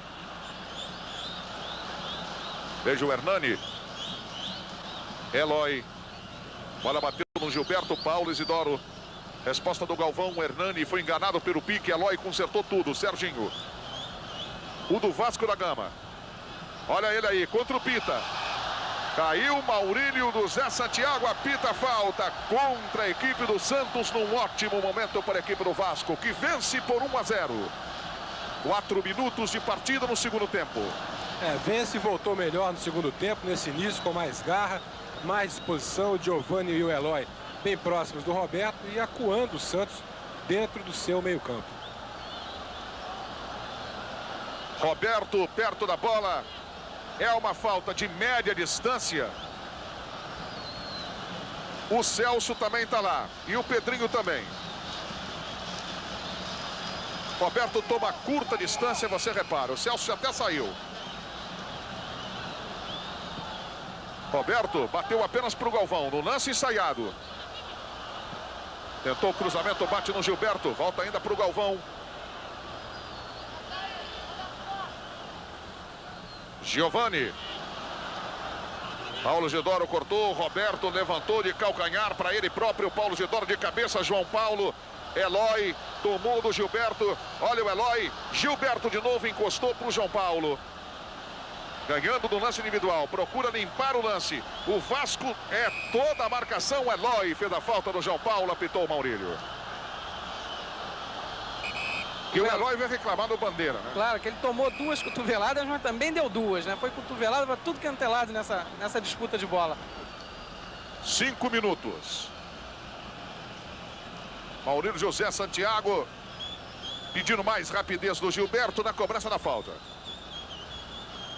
Veja o Hernani. Eloy. Bola bateu no Gilberto, Paulo Isidoro. Resposta do Galvão, o Hernani foi enganado pelo pique. Eloy consertou tudo, Serginho. O do Vasco da Gama. Olha ele aí, contra o Pita. Caiu Maurílio do Zé Santiago, apita falta contra a equipe do Santos num ótimo momento para a equipe do Vasco, que vence por 1-0. 4 minutos de partida no segundo tempo. Vence e voltou melhor no segundo tempo, nesse início com mais garra, mais disposição. O Giovani e o Eloy bem próximos do Roberto e acuando o Santos dentro do seu meio-campo. Roberto perto da bola. É uma falta de média distância. O Celso também está lá. E o Pedrinho também. Roberto toma curta distância, você repara. O Celso até saiu. Roberto bateu apenas para o Galvão. No lance ensaiado. Tentou o cruzamento, bate no Gilberto. Volta ainda para o Galvão. Giovani. Paulo Isidoro cortou, Roberto levantou de calcanhar para ele próprio, Paulo Isidoro de cabeça, João Paulo, Eloy, tomou do Gilberto, olha o Eloy, Gilberto de novo encostou para o João Paulo. Ganhando do lance individual, procura limpar o lance. O Vasco é toda a marcação, Eloy fez a falta do João Paulo, apitou o Maurílio. E o Eloy vai reclamar do Bandeira, né? Claro que ele tomou 2 cotoveladas, mas também deu 2, né? Foi cotovelada para tudo que é lado nessa disputa de bola. 5 minutos. Maurílio José Santiago pedindo mais rapidez do Gilberto na cobrança da falta.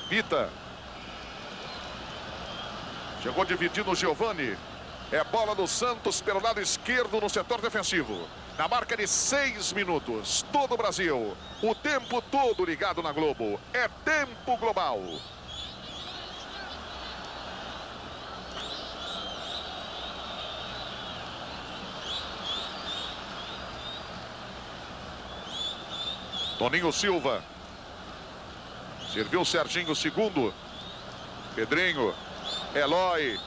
Pita. Chegou dividindo o Giovani. É bola do Santos pelo lado esquerdo no setor defensivo. Na marca de 6 minutos. Todo o Brasil. O tempo todo ligado na Globo. É tempo global. Toninho Silva. Serviu o Serginho, segundo. Pedrinho. Eloy.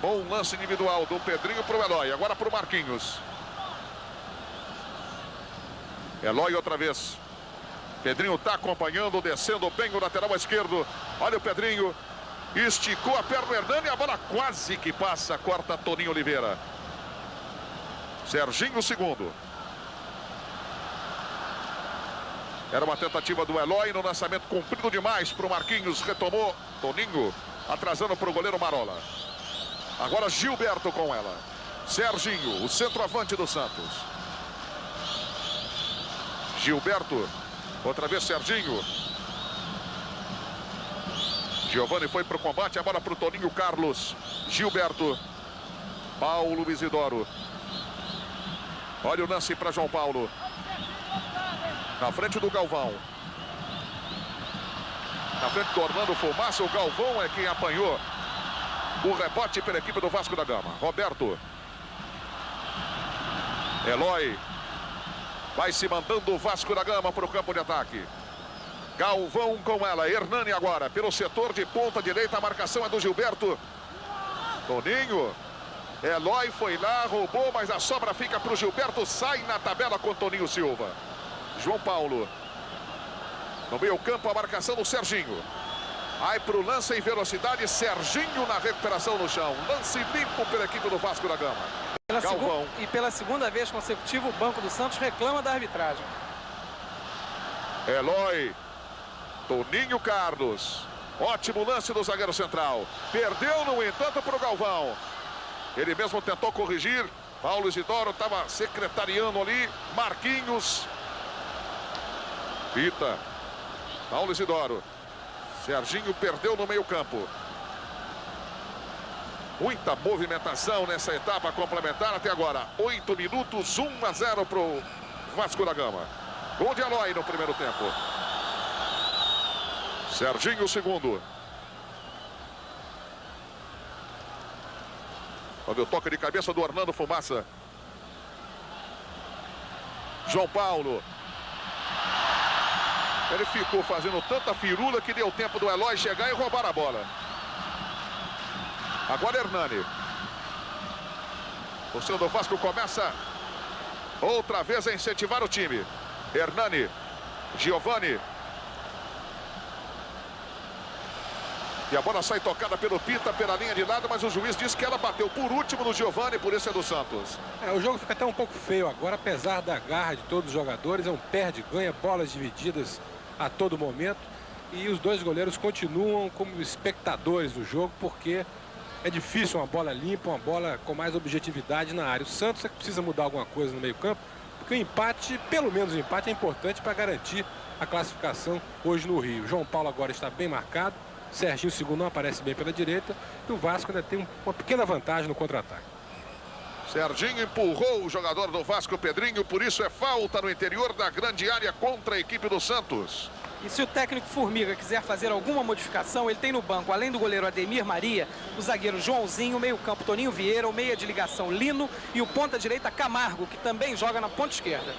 Bom lance individual do Pedrinho para o Eloy. Agora para o Marquinhos. Eloy outra vez. Pedrinho está acompanhando, descendo bem o lateral esquerdo. Olha o Pedrinho. Esticou a perna do Hernani. A bola quase que passa. Corta Toninho Oliveira. Serginho, segundo. Era uma tentativa do Eloy no lançamento comprido demais para o Marquinhos. Retomou Toninho, atrasando para o goleiro Marola. Agora Gilberto com ela. Serginho, o centroavante do Santos. Gilberto, outra vez Serginho. Giovani foi para o combate, a bola para o Toninho Carlos. Gilberto. Paulo Isidoro. Olha o lance para João Paulo. Na frente do Galvão. Na frente do Orlando Fumaça, o Galvão é quem apanhou o rebote pela equipe do Vasco da Gama. Roberto. Eloy. Vai se mandando o Vasco da Gama para o campo de ataque. Galvão com ela. Hernani agora pelo setor de ponta direita. A marcação é do Gilberto. Toninho. Eloy foi lá, roubou, mas a sobra fica para o Gilberto. Sai na tabela com Toninho Silva. João Paulo. No meio campo a marcação do Serginho. Vai para o lance em velocidade. Serginho na recuperação no chão. Lance limpo pela equipe do Vasco da Gama. Galvão. E pela segunda vez consecutiva o banco do Santos reclama da arbitragem. Eloy. Toninho Carlos. Ótimo lance do zagueiro central. Perdeu, no entanto, para o Galvão. Ele mesmo tentou corrigir. Paulo Isidoro estava secretariando ali. Marquinhos. Pita. Paulo Isidoro. Serginho perdeu no meio campo. Muita movimentação nessa etapa complementar até agora. 8 minutos, 1-0 para o Vasco da Gama. Gol de Eloy no primeiro tempo. Serginho, segundo. Olha o toque de cabeça do Orlando Fumaça. João Paulo. Ele ficou fazendo tanta firula que deu tempo do Eloy chegar e roubar a bola. Agora Hernani. O torcedor do Vasco começa outra vez a incentivar o time. Hernani. Giovani. E a bola sai tocada pelo Pita, pela linha de lado, mas o juiz diz que ela bateu por último no Giovani, por isso é do Santos. O jogo fica até um pouco feio agora, apesar da garra de todos os jogadores. É um perde-ganha, bolas divididas a todo momento. E os dois goleiros continuam como espectadores do jogo, porque é difícil uma bola limpa, uma bola com mais objetividade na área. O Santos é que precisa mudar alguma coisa no meio-campo, porque o empate, pelo menos o empate, é importante para garantir a classificação hoje no Rio. João Paulo agora está bem marcado. Serginho, segundo, não aparece bem pela direita. E o Vasco ainda tem uma pequena vantagem no contra-ataque. Serginho empurrou o jogador do Vasco, Pedrinho. Por isso é falta no interior da grande área contra a equipe do Santos. E se o técnico Formiga quiser fazer alguma modificação, ele tem no banco, além do goleiro Ademir Maria, o zagueiro Joãozinho, o meio-campo Toninho Vieira, o meia de ligação Lino e o ponta-direita Camargo, que também joga na ponta esquerda.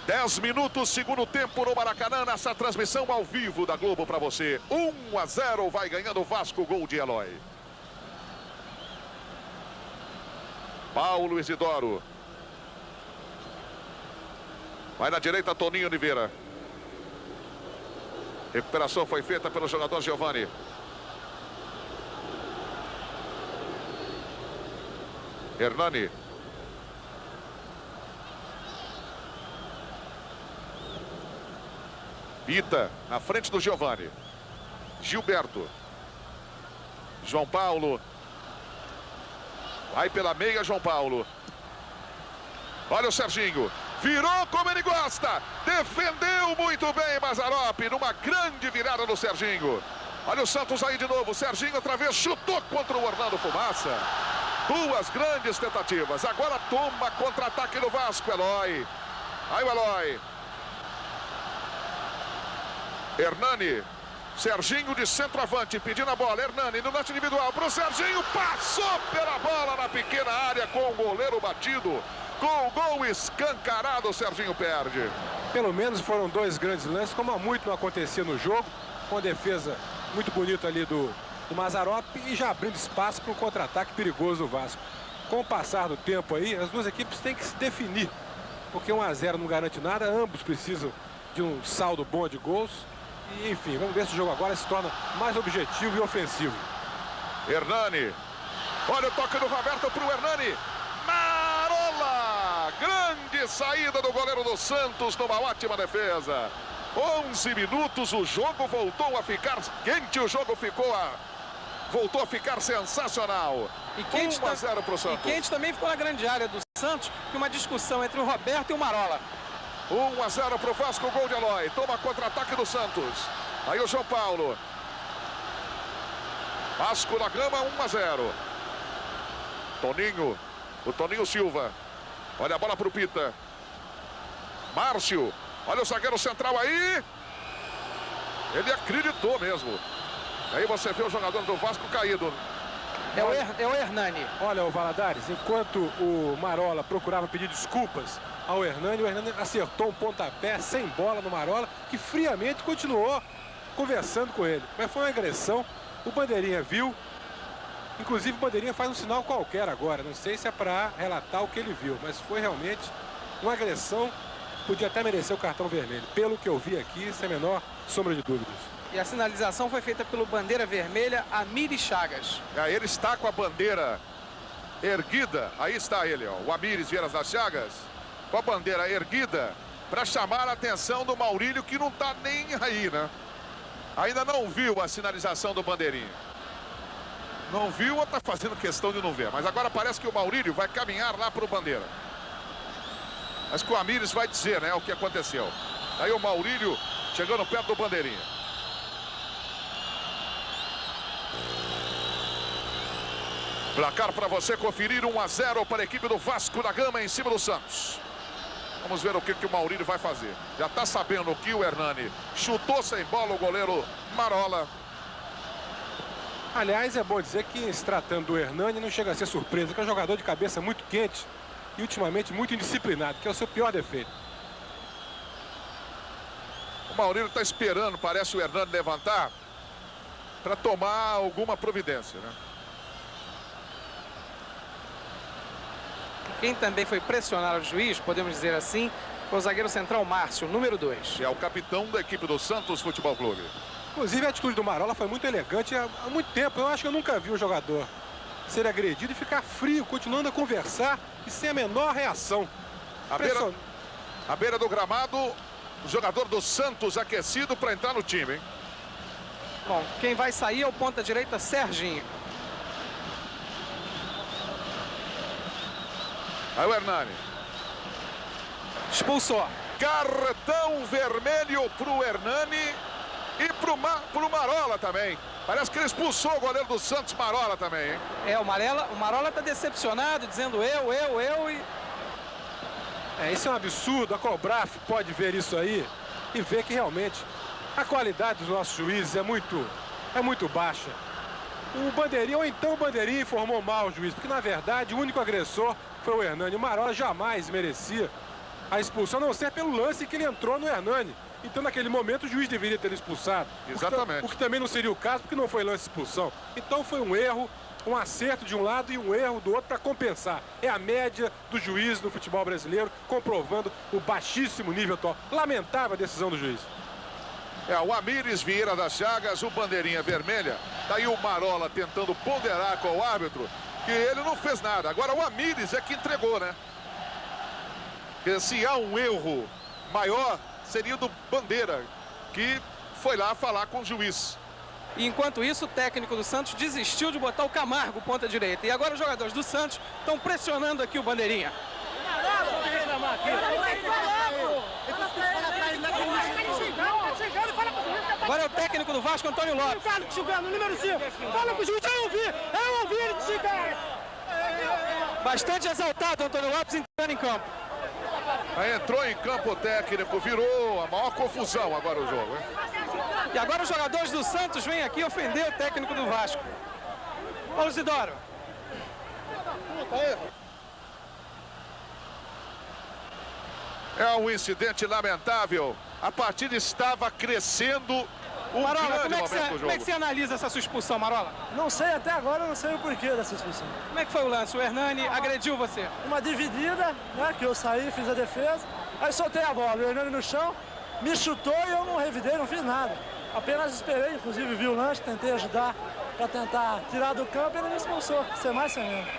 10 minutos, segundo tempo no Maracanã, nessa transmissão ao vivo da Globo para você. 1-0, vai ganhando o Vasco, gol de Eloy. Paulo Isidoro. Vai na direita, Toninho Oliveira. Recuperação foi feita pelo jogador Giovani. Hernani. Pita, na frente do Giovani. Gilberto. João Paulo. Vai pela meia, João Paulo. Olha o Serginho. Virou como ele gosta. Defendeu muito bem Mazzaropi. Numa grande virada do Serginho. Olha o Santos aí de novo. Serginho outra vez chutou contra o Orlando Fumaça. Duas grandes tentativas. Agora toma contra-ataque no Vasco, Eloy. Aí o Eloy. Hernani. Serginho de centroavante pedindo a bola. Hernani no lance individual para o Serginho. Passou pela bola na pequena área com o goleiro batido. Com o gol escancarado, o Serginho perde. Pelo menos foram dois grandes lances, como há muito não acontecia no jogo. Com a defesa muito bonita ali do Mazzaropi e já abrindo espaço para um contra-ataque perigoso do Vasco. Com o passar do tempo aí, as duas equipes têm que se definir. Porque 1-0 não garante nada, ambos precisam de um saldo bom de gols. E, enfim, vamos ver se o jogo agora se torna mais objetivo e ofensivo. Hernani. Olha o toque do Roberto para o Hernani. Marola! Grande saída do goleiro do Santos numa ótima defesa. 11 minutos, o jogo voltou a ficar quente, o jogo voltou a ficar sensacional. E quente 1-0 para o Santos. E quente também ficou na grande área do Santos, que uma discussão entre o Roberto e o Marola. 1-0 para o Vasco, gol de Eloy. Toma contra-ataque do Santos. Aí o João Paulo. Vasco da Gama, 1-0. Toninho. O Toninho Silva. Olha a bola para o Pita. Márcio. Olha o zagueiro central aí. Ele acreditou mesmo. Aí você vê o jogador do Vasco caído. É o Hernani. Olha, o Valadares, enquanto o Marola procurava pedir desculpas ao Hernani, o Hernani acertou um pontapé sem bola no Marola, que friamente continuou conversando com ele. Mas foi uma agressão, o Bandeirinha viu, inclusive o Bandeirinha faz um sinal qualquer agora, não sei se é para relatar o que ele viu, mas foi realmente uma agressão, podia até merecer o cartão vermelho. Pelo que eu vi aqui, sem a menor sombra de dúvidas. E a sinalização foi feita pelo bandeira vermelha, Amires Chagas. Ele está com a bandeira erguida. Aí está ele, ó, o Amires Vieira das Chagas, com a bandeira erguida, para chamar a atenção do Maurílio, que não está nem aí, né? Ainda não viu a sinalização do Bandeirinha. Não viu ou está fazendo questão de não ver. Mas agora parece que o Maurílio vai caminhar lá para o bandeira. Mas que o Amires vai dizer, né, o que aconteceu. Aí o Maurílio chegando perto do Bandeirinha. Placar para você conferir, 1-0 para a equipe do Vasco da Gama em cima do Santos. Vamos ver o que o Maurílio vai fazer. Já está sabendo que o Hernani chutou sem bola o goleiro Marola. Aliás, é bom dizer que, se tratando do Hernani, não chega a ser surpresa, que é um jogador de cabeça muito quente e ultimamente muito indisciplinado, que é o seu pior defeito. O Maurílio está esperando, parece, o Hernani levantar para tomar alguma providência, né? Quem também foi pressionar o juiz, podemos dizer assim, foi o zagueiro central Márcio, número 2. É o capitão da equipe do Santos Futebol Clube. Inclusive, a atitude do Marola foi muito elegante há muito tempo. Eu acho que eu nunca vi um jogador ser agredido e ficar frio, continuando a conversar e sem a menor reação. À beira do gramado, o jogador do Santos aquecido para entrar no time, hein? Bom, quem vai sair é o ponta-direita Serginho. Aí o Hernani. Expulsou. Cartão vermelho pro Hernani e pro Marola também. Parece que ele expulsou o goleiro do Santos, Marola também, hein? É, o Marola tá decepcionado, dizendo eu e... Isso é um absurdo. A Cobraf pode ver isso aí e ver que realmente a qualidade dos nossos juízes é muito baixa. O Bandeirinha, ou então o Bandeirinha informou mal o juiz, porque na verdade o único agressor foi o Hernani. O Marola jamais merecia a expulsão, a não ser pelo lance que ele entrou no Hernani. Então, naquele momento, o juiz deveria ter expulsado. Exatamente. O que também não seria o caso, porque não foi lance de expulsão. Então, foi um erro, um acerto de um lado e um erro do outro para compensar. É a média do juiz no futebol brasileiro, comprovando o baixíssimo nível atual. Lamentável a decisão do juiz. O Amires Vieira das Chagas, o bandeirinha vermelha. Daí o Marola tentando ponderar com o árbitro, que ele não fez nada. Agora o Amires é que entregou, né? Porque se há um erro maior, seria do Bandeira, que foi lá falar com o juiz. E enquanto isso, o técnico do Santos desistiu de botar o Camargo ponta direita. E agora os jogadores do Santos estão pressionando aqui o Bandeirinha. Agora é o técnico do Vasco, Antônio Lopes. O cara xingando, número 5. Fala pro juiz, eu ouvi ele xingar. Bastante exaltado, Antônio Lopes entrando em campo. Aí entrou em campo o técnico, virou a maior confusão agora o jogo, hein? E agora os jogadores do Santos vêm aqui ofender o técnico do Vasco. Paulo Isidoro. É um incidente lamentável. A partida estava crescendo. Marola, como é que você analisa essa sua expulsão, Marola? Não sei, até agora eu não sei o porquê dessa expulsão. Como é que foi o lance? O Hernani agrediu você? Uma dividida, né, que eu saí, fiz a defesa, aí soltei a bola, o Hernani no chão, me chutou e eu não revidei, não fiz nada. Apenas esperei, inclusive vi o lance, tentei ajudar para tentar tirar do campo e ele me expulsou, sem mais sem menos.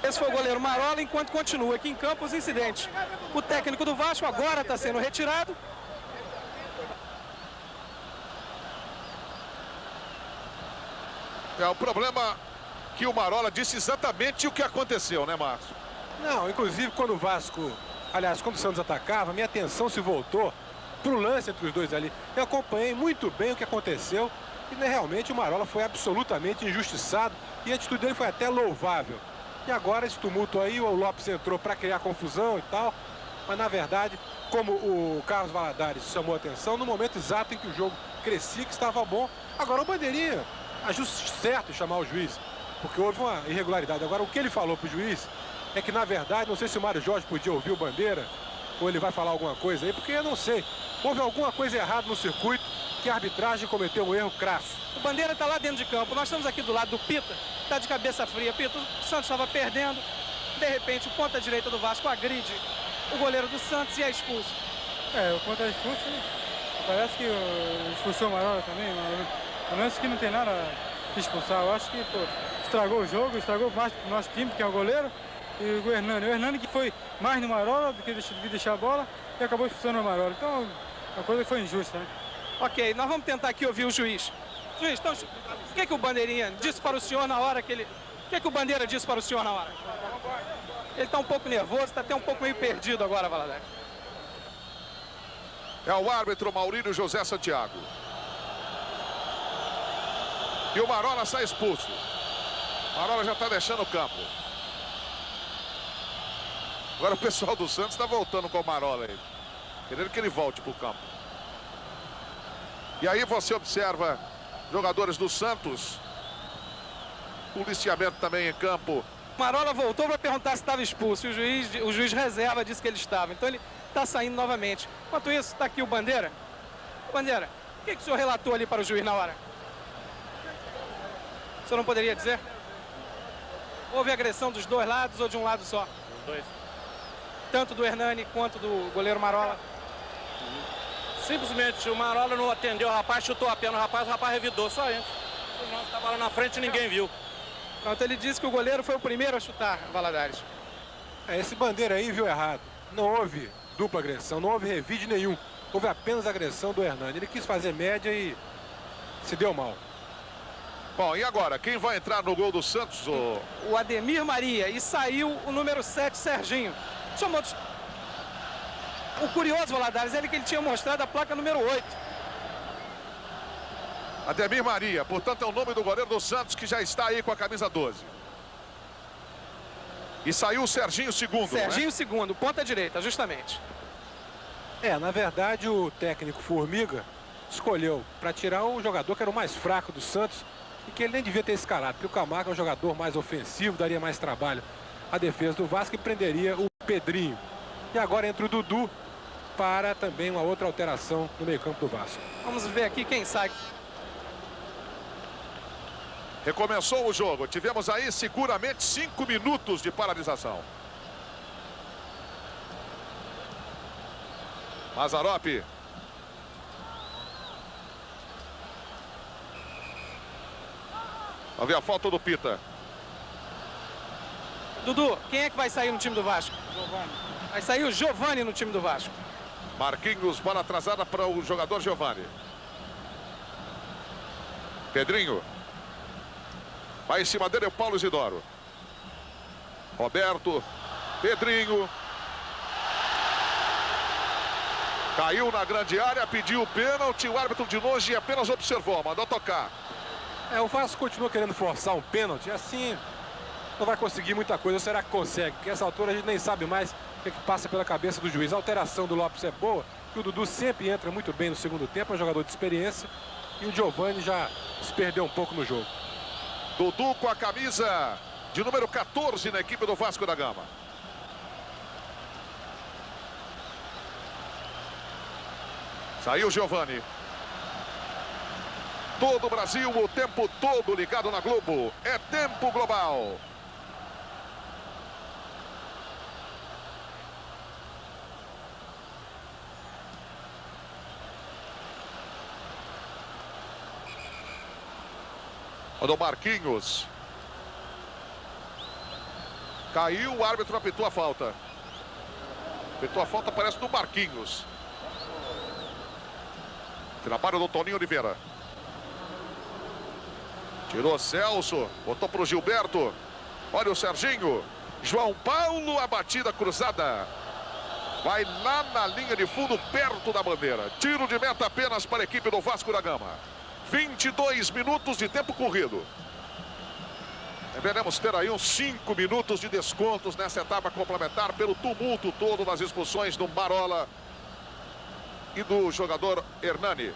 Esse foi o goleiro Marola, enquanto continua aqui em campo os incidentes. O técnico do Vasco agora está sendo retirado. É o problema que o Marola disse exatamente o que aconteceu, né, Márcio? Não, inclusive quando o Vasco, aliás, quando o Santos atacava, minha atenção se voltou pro lance entre os dois ali. Eu acompanhei muito bem o que aconteceu e né, realmente o Marola foi absolutamente injustiçado e a atitude dele foi até louvável. E agora esse tumulto aí, o Lopes entrou para criar confusão e tal, mas na verdade, como o Carlos Valadares chamou a atenção, no momento exato em que o jogo crescia, que estava bom, agora o Bandeirinha agiu certo em chamar o juiz, porque houve uma irregularidade. Agora o que ele falou pro juiz é que na verdade, não sei se o Mário Jorge podia ouvir o Bandeira, ou ele vai falar alguma coisa aí, porque eu não sei. Houve alguma coisa errada no circuito que a arbitragem cometeu um erro crasso. O Bandeira está lá dentro de campo. Nós estamos aqui do lado do Pita, está de cabeça fria. Pita, o Santos estava perdendo. De repente, o ponta-direita do Vasco agride o goleiro do Santos e é expulso. O ponta é expulso. Parece que expulsou o Marola também. Mas lance que não tem nada que expulsar. Eu acho que estragou o jogo, estragou mais pro nosso time, que é o goleiro. E o Hernani. O Hernani que foi mais no Marola do que devia deixar a bola e acabou expulsando o Marola. Então, a coisa foi injusta, né? Ok, nós vamos tentar aqui ouvir o juiz. Juiz, então, o que o Bandeirinha disse para o senhor na hora que ele... O que o Bandeira disse para o senhor na hora? Ele está um pouco nervoso, está até um pouco meio perdido agora, Valadares. É o árbitro Maurílio José Santiago. E o Marola sai expulso. O Marola já está deixando o campo. Agora o pessoal do Santos está voltando com o Marola aí. Querendo que ele volte para o campo. E aí você observa jogadores do Santos. Policiamento também em campo. Marola voltou para perguntar se estava expulso. E o juiz reserva disse que ele estava. Então ele está saindo novamente. Enquanto isso, está aqui o Bandeira. Bandeira, o que o senhor relatou ali para o juiz na hora? O senhor não poderia dizer? Houve agressão dos dois lados ou de um lado só? Dos dois. Tanto do Hernani quanto do goleiro Marola? Simplesmente o Marola não atendeu o rapaz, chutou a perna no rapaz, o rapaz revidou, só isso. O nosso estava lá na frente e ninguém viu. Pronto, ele disse que o goleiro foi o primeiro a chutar, Valadares. Esse Bandeira aí viu errado. Não houve dupla agressão, não houve revide nenhum. Houve apenas agressão do Hernani. Ele quis fazer média e se deu mal. Bom, e agora? Quem vai entrar no gol do Santos? O Ademir Maria. E saiu o número 7, Serginho. Chamou de... O curioso, Valadares, é que ele tinha mostrado a placa número 8. Ademir Maria, portanto é o nome do goleiro do Santos que já está aí com a camisa 12. E saiu o Serginho segundo, Serginho segundo, ponta direita, justamente. Na verdade o técnico Formiga escolheu para tirar um jogador que era o mais fraco do Santos e que ele nem devia ter escalado, porque o Camargo é um jogador mais ofensivo, daria mais trabalho à defesa do Vasco e prenderia o Pedrinho. E agora entra o Dudu para também uma outra alteração no meio-campo do Vasco. Vamos ver aqui quem sai. Recomeçou o jogo. Tivemos aí seguramente 5 minutos de paralisação. Mazzaropi. Vamos ver a falta do Pita. Dudu, quem é que vai sair no time do Vasco? Giovani. Vai sair o Giovani no time do Vasco. Marquinhos, bola atrasada para o jogador Giovani. Pedrinho. Vai em cima dele o Paulo Isidoro. Roberto. Pedrinho. Caiu na grande área, pediu o pênalti. O árbitro de longe apenas observou, mandou tocar. O Vasco continua querendo forçar um pênalti. Assim não vai conseguir muita coisa. Ou será que consegue? Porque essa altura a gente nem sabe mais o que passa pela cabeça do juiz. A alteração do Lopes é boa. Que o Dudu sempre entra muito bem no segundo tempo. É um jogador de experiência. E o Giovani já se perdeu um pouco no jogo. Dudu com a camisa de número 14 na equipe do Vasco da Gama. Saiu Giovani. Todo o Brasil, o tempo todo ligado na Globo. É tempo global. O Marquinhos. Caiu, o árbitro apitou a falta. Apitou a falta, parece do Marquinhos. Trabalho do Toninho Oliveira. Tirou Celso, botou para o Gilberto. Olha o Serginho. João Paulo, a batida cruzada. Vai lá na linha de fundo, perto da bandeira. Tiro de meta apenas para a equipe do Vasco da Gama. 22 minutos de tempo corrido. Deveremos ter aí uns 5 minutos de descontos nessa etapa complementar pelo tumulto todo das expulsões do Marola e do jogador Hernani.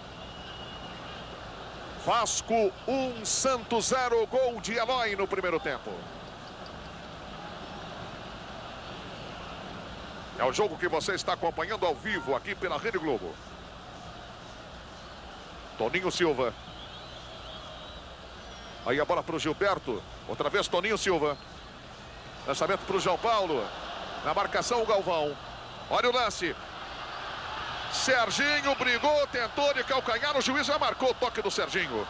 Vasco 1, Santos 0, gol de Eloy no primeiro tempo. É o jogo que você está acompanhando ao vivo aqui pela Rede Globo. Toninho Silva. Aí a bola para o Gilberto. Outra vez Toninho Silva. Lançamento para o João Paulo. Na marcação o Galvão. Olha o lance. Serginho brigou, tentou de calcanhar. O juiz já marcou o toque do Serginho.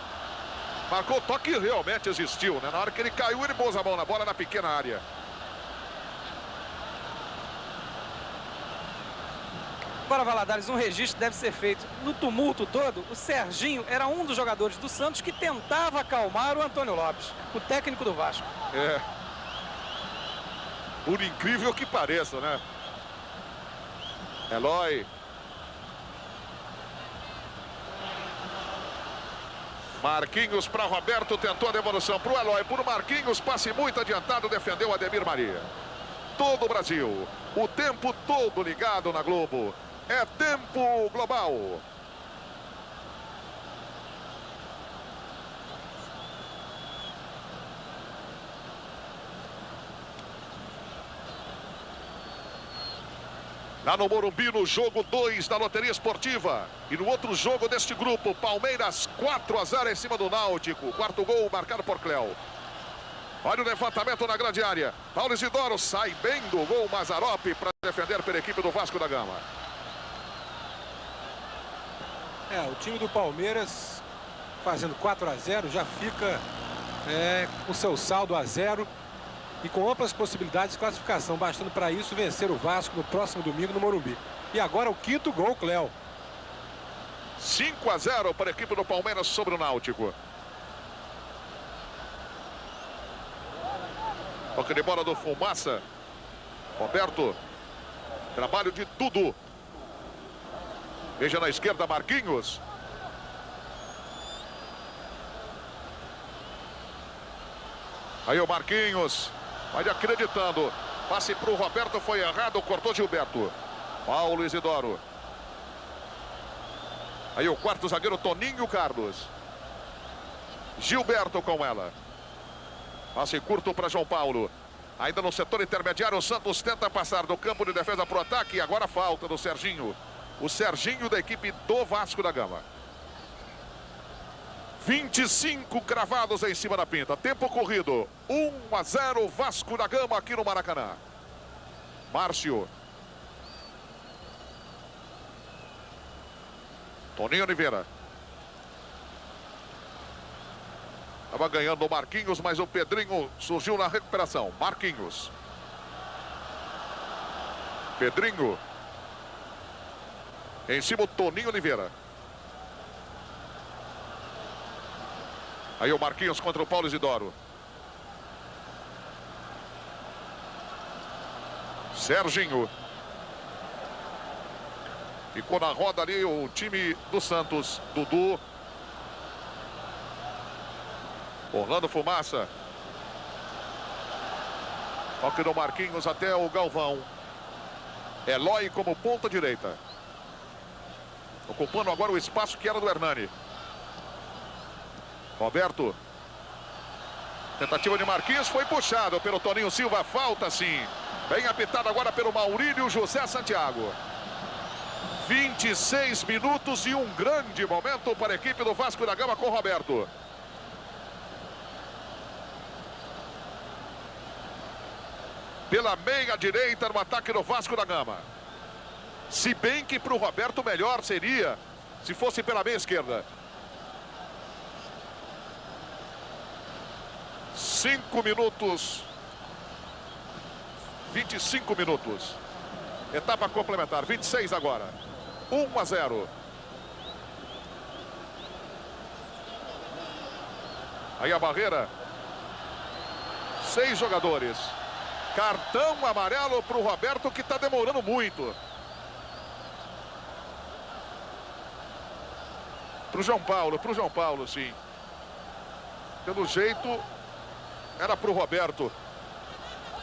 Marcou o toque que realmente existiu, né? Na hora que ele caiu, ele pôs a mão na bola na pequena área. Agora, Valadares, um registro deve ser feito. No tumulto todo, o Serginho era um dos jogadores do Santos que tentava acalmar o Antônio Lopes, o técnico do Vasco. É. Por incrível que pareça, né? Eloy. Marquinhos para Roberto, tentou a devolução para o Eloy. Por Marquinhos, passe muito adiantado, defendeu Ademir Maria. Todo o Brasil, o tempo todo ligado na Globo. É tempo global. Lá no Morumbi, no jogo 2 da loteria esportiva. E no outro jogo deste grupo, Palmeiras 4-0 em cima do Náutico. Quarto gol marcado por Cléo. Olha o levantamento na grande área. Paulo Isidoro sai bem do gol. Mazzaropi para defender pela equipe do Vasco da Gama. O time do Palmeiras fazendo 4-0 já fica com seu saldo a 0 e com amplas possibilidades de classificação, bastando para isso vencer o Vasco no próximo domingo no Morumbi. E agora o quinto gol, Cléo. 5-0 para a equipe do Palmeiras sobre o Náutico. Toque de bola do Fumaça. Roberto. Trabalho de Dudu. Veja na esquerda, Marquinhos. Aí o Marquinhos. Vai acreditando. Passe para o Roberto, foi errado, cortou Gilberto. Paulo Isidoro. Aí o quarto zagueiro, Toninho Carlos. Gilberto com ela. Passe curto para João Paulo. Ainda no setor intermediário, o Santos tenta passar do campo de defesa para o ataque. E agora falta do Serginho. O Serginho da equipe do Vasco da Gama. 25 cravados em cima da pinta. Tempo corrido. 1-0 Vasco da Gama aqui no Maracanã. Márcio. Toninho Oliveira. Estava ganhando o Marquinhos, mas o Pedrinho surgiu na recuperação. Marquinhos. Pedrinho. Em cima o Toninho Oliveira. Aí o Marquinhos contra o Paulo Isidoro. Serginho. Ficou na roda ali o time do Santos. Dudu. Orlando Fumaça. Toque do Marquinhos até o Galvão. Eloy como ponta direita. Ocupando agora o espaço que era do Hernani. Roberto. Tentativa de Marquinhos, foi puxado pelo Toninho Silva. Falta sim. Bem apitado agora pelo Maurílio José Santiago. 26 minutos e um grande momento para a equipe do Vasco da Gama com Roberto. Pela meia direita no ataque do Vasco da Gama. Se bem que para o Roberto melhor seria se fosse pela meia esquerda. 5 minutos. 25 minutos. Etapa complementar. 26 agora. 1-0. Aí a barreira. 6 jogadores. Cartão amarelo para o Roberto, que está demorando muito. Para o João Paulo, sim. Pelo jeito, era para o Roberto.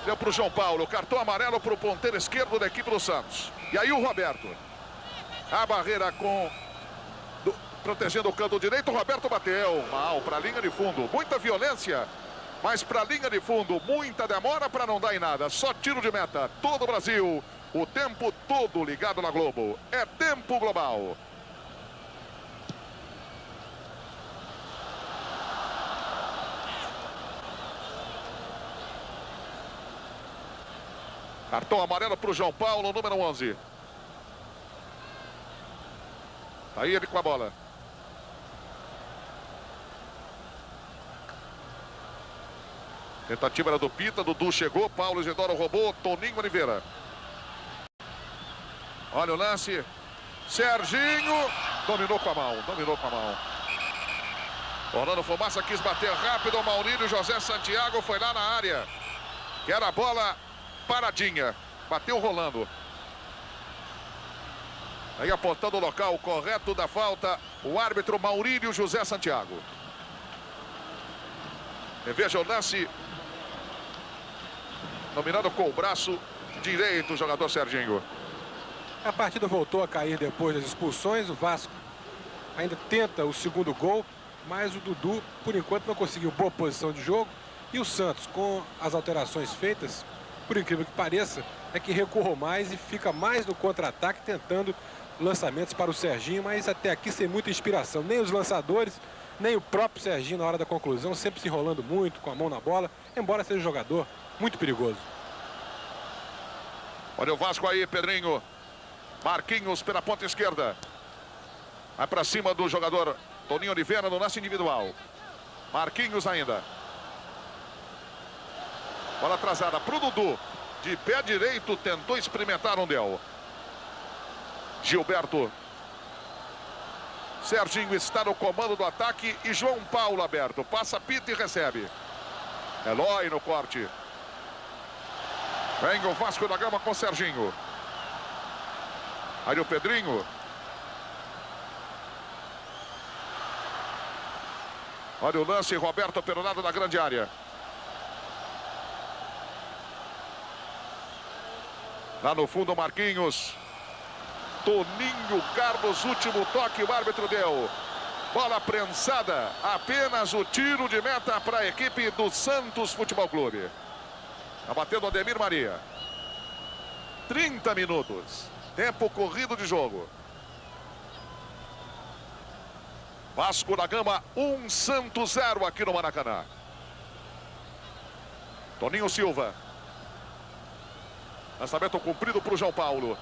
Deu para o João Paulo. Cartão amarelo para o ponteiro esquerdo da equipe do Santos. E aí o Roberto. A barreira protegendo o canto direito. O Roberto bateu. Mal para a linha de fundo. Muita violência. Mas para a linha de fundo, muita demora para não dar em nada. Só tiro de meta. Todo o Brasil, o tempo todo ligado na Globo. É tempo global. Cartão amarelo para o João Paulo, número 11. Aí ele com a bola. Tentativa era do Pita, Dudu chegou, Paulo Isidoro roubou, Toninho Oliveira. Olha o lance. Serginho dominou com a mão, Orlando Fumaça quis bater rápido, o Maurílio José Santiago foi lá na área. Que era a bola paradinha, bateu rolando. Aí apontando o local correto da falta, o árbitro Maurílio José Santiago. E veja o lance. Dominando com o braço direito o jogador Serginho. A partida voltou a cair depois das expulsões. O Vasco ainda tenta o segundo gol, mas o Dudu, por enquanto, não conseguiu boa posição de jogo. E o Santos, com as alterações feitas, por incrível que pareça, é que recuou mais e fica mais no contra-ataque, tentando lançamentos para o Serginho, mas até aqui sem muita inspiração. Nem os lançadores, nem o próprio Serginho na hora da conclusão, sempre se enrolando muito, com a mão na bola, embora seja um jogador muito perigoso. Olha o Vasco aí, Pedrinho. Marquinhos pela ponta esquerda. Vai para cima do jogador Toninho Oliveira no lance individual. Marquinhos ainda. Bola atrasada para o Dudu. De pé direito, tentou experimentar, não deu. Gilberto. Serginho está no comando do ataque e João Paulo aberto. Passa, pita e recebe. Eloy no corte. Vem o Vasco da Gama com Serginho. Aí o Pedrinho. Olha o lance, Roberto pelo lado da grande área. Lá no fundo, Marquinhos. Toninho Carlos, último toque, o árbitro deu. Bola prensada, apenas o tiro de meta para a equipe do Santos Futebol Clube. Está batendo o Ademir Maria. 30 minutos. Tempo corrido de jogo. Vasco da Gama 1, Santos 0 aqui no Maracanã. Toninho Silva. Lançamento cumprido para o João Paulo.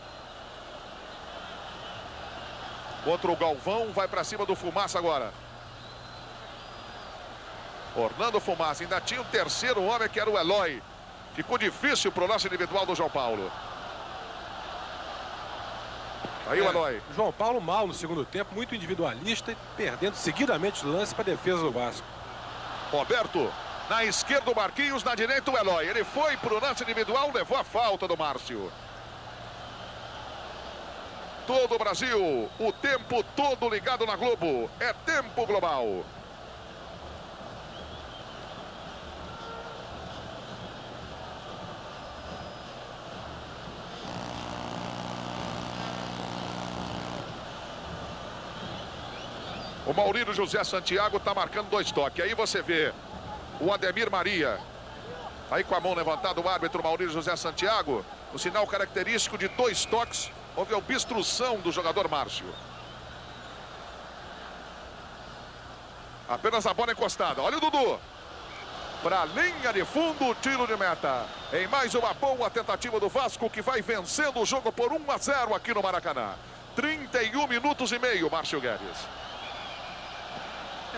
Contra o Galvão, vai para cima do Fumaça agora. Orlando Fumaça, ainda tinha o terceiro homem que era o Eloy. Ficou difícil para o lance individual do João Paulo. Aí o Eloy. João Paulo mal no segundo tempo, muito individualista e perdendo seguidamente o lance para a defesa do Vasco. Roberto, na esquerda o Marquinhos, na direita o Eloy. Ele foi para o lance individual, levou a falta do Márcio. Todo o Brasil, o tempo todo ligado na Globo. É tempo global. O Maurílio José Santiago está marcando 2 toques. Aí você vê o Ademir Maria. Aí com a mão levantada o árbitro Maurílio José Santiago. O sinal característico de 2 toques. Houve a obstrução do jogador Márcio. Apenas a bola encostada. Olha o Dudu. Para a linha de fundo, tiro de meta. Em mais uma boa tentativa do Vasco, que vai vencendo o jogo por 1-0 aqui no Maracanã. 31 minutos e meio, Márcio Guedes.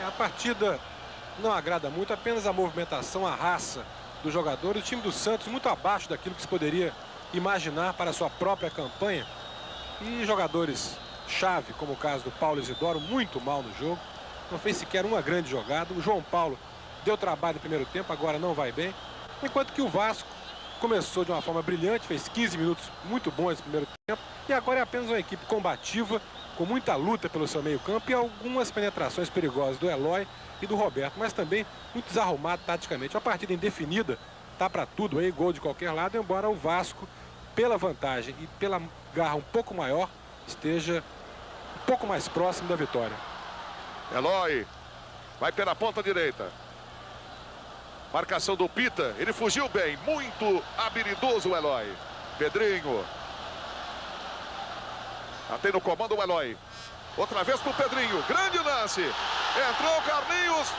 A partida não agrada muito, apenas a movimentação, a raça do jogador. O time do Santos muito abaixo daquilo que se poderia imaginar para a sua própria campanha. E jogadores-chave, como o caso do Paulo Isidoro, muito mal no jogo. Não fez sequer uma grande jogada. O João Paulo deu trabalho no primeiro tempo, agora não vai bem. Enquanto que o Vasco começou de uma forma brilhante, fez 15 minutos muito bons no primeiro tempo. E agora é apenas uma equipe combativa, com muita luta pelo seu meio campo e algumas penetrações perigosas do Eloy e do Roberto, mas também muito desarrumado taticamente. Uma partida indefinida, tá para tudo aí, gol de qualquer lado, embora o Vasco, pela vantagem e pela garra um pouco maior, esteja um pouco mais próximo da vitória. Eloy vai pela ponta direita. Marcação do Pita, ele fugiu bem, muito habilidoso o Eloy. Pedrinho. Tem no comando o Eloy. Outra vez pro Pedrinho, grande lance. Entrou o Carlinhos.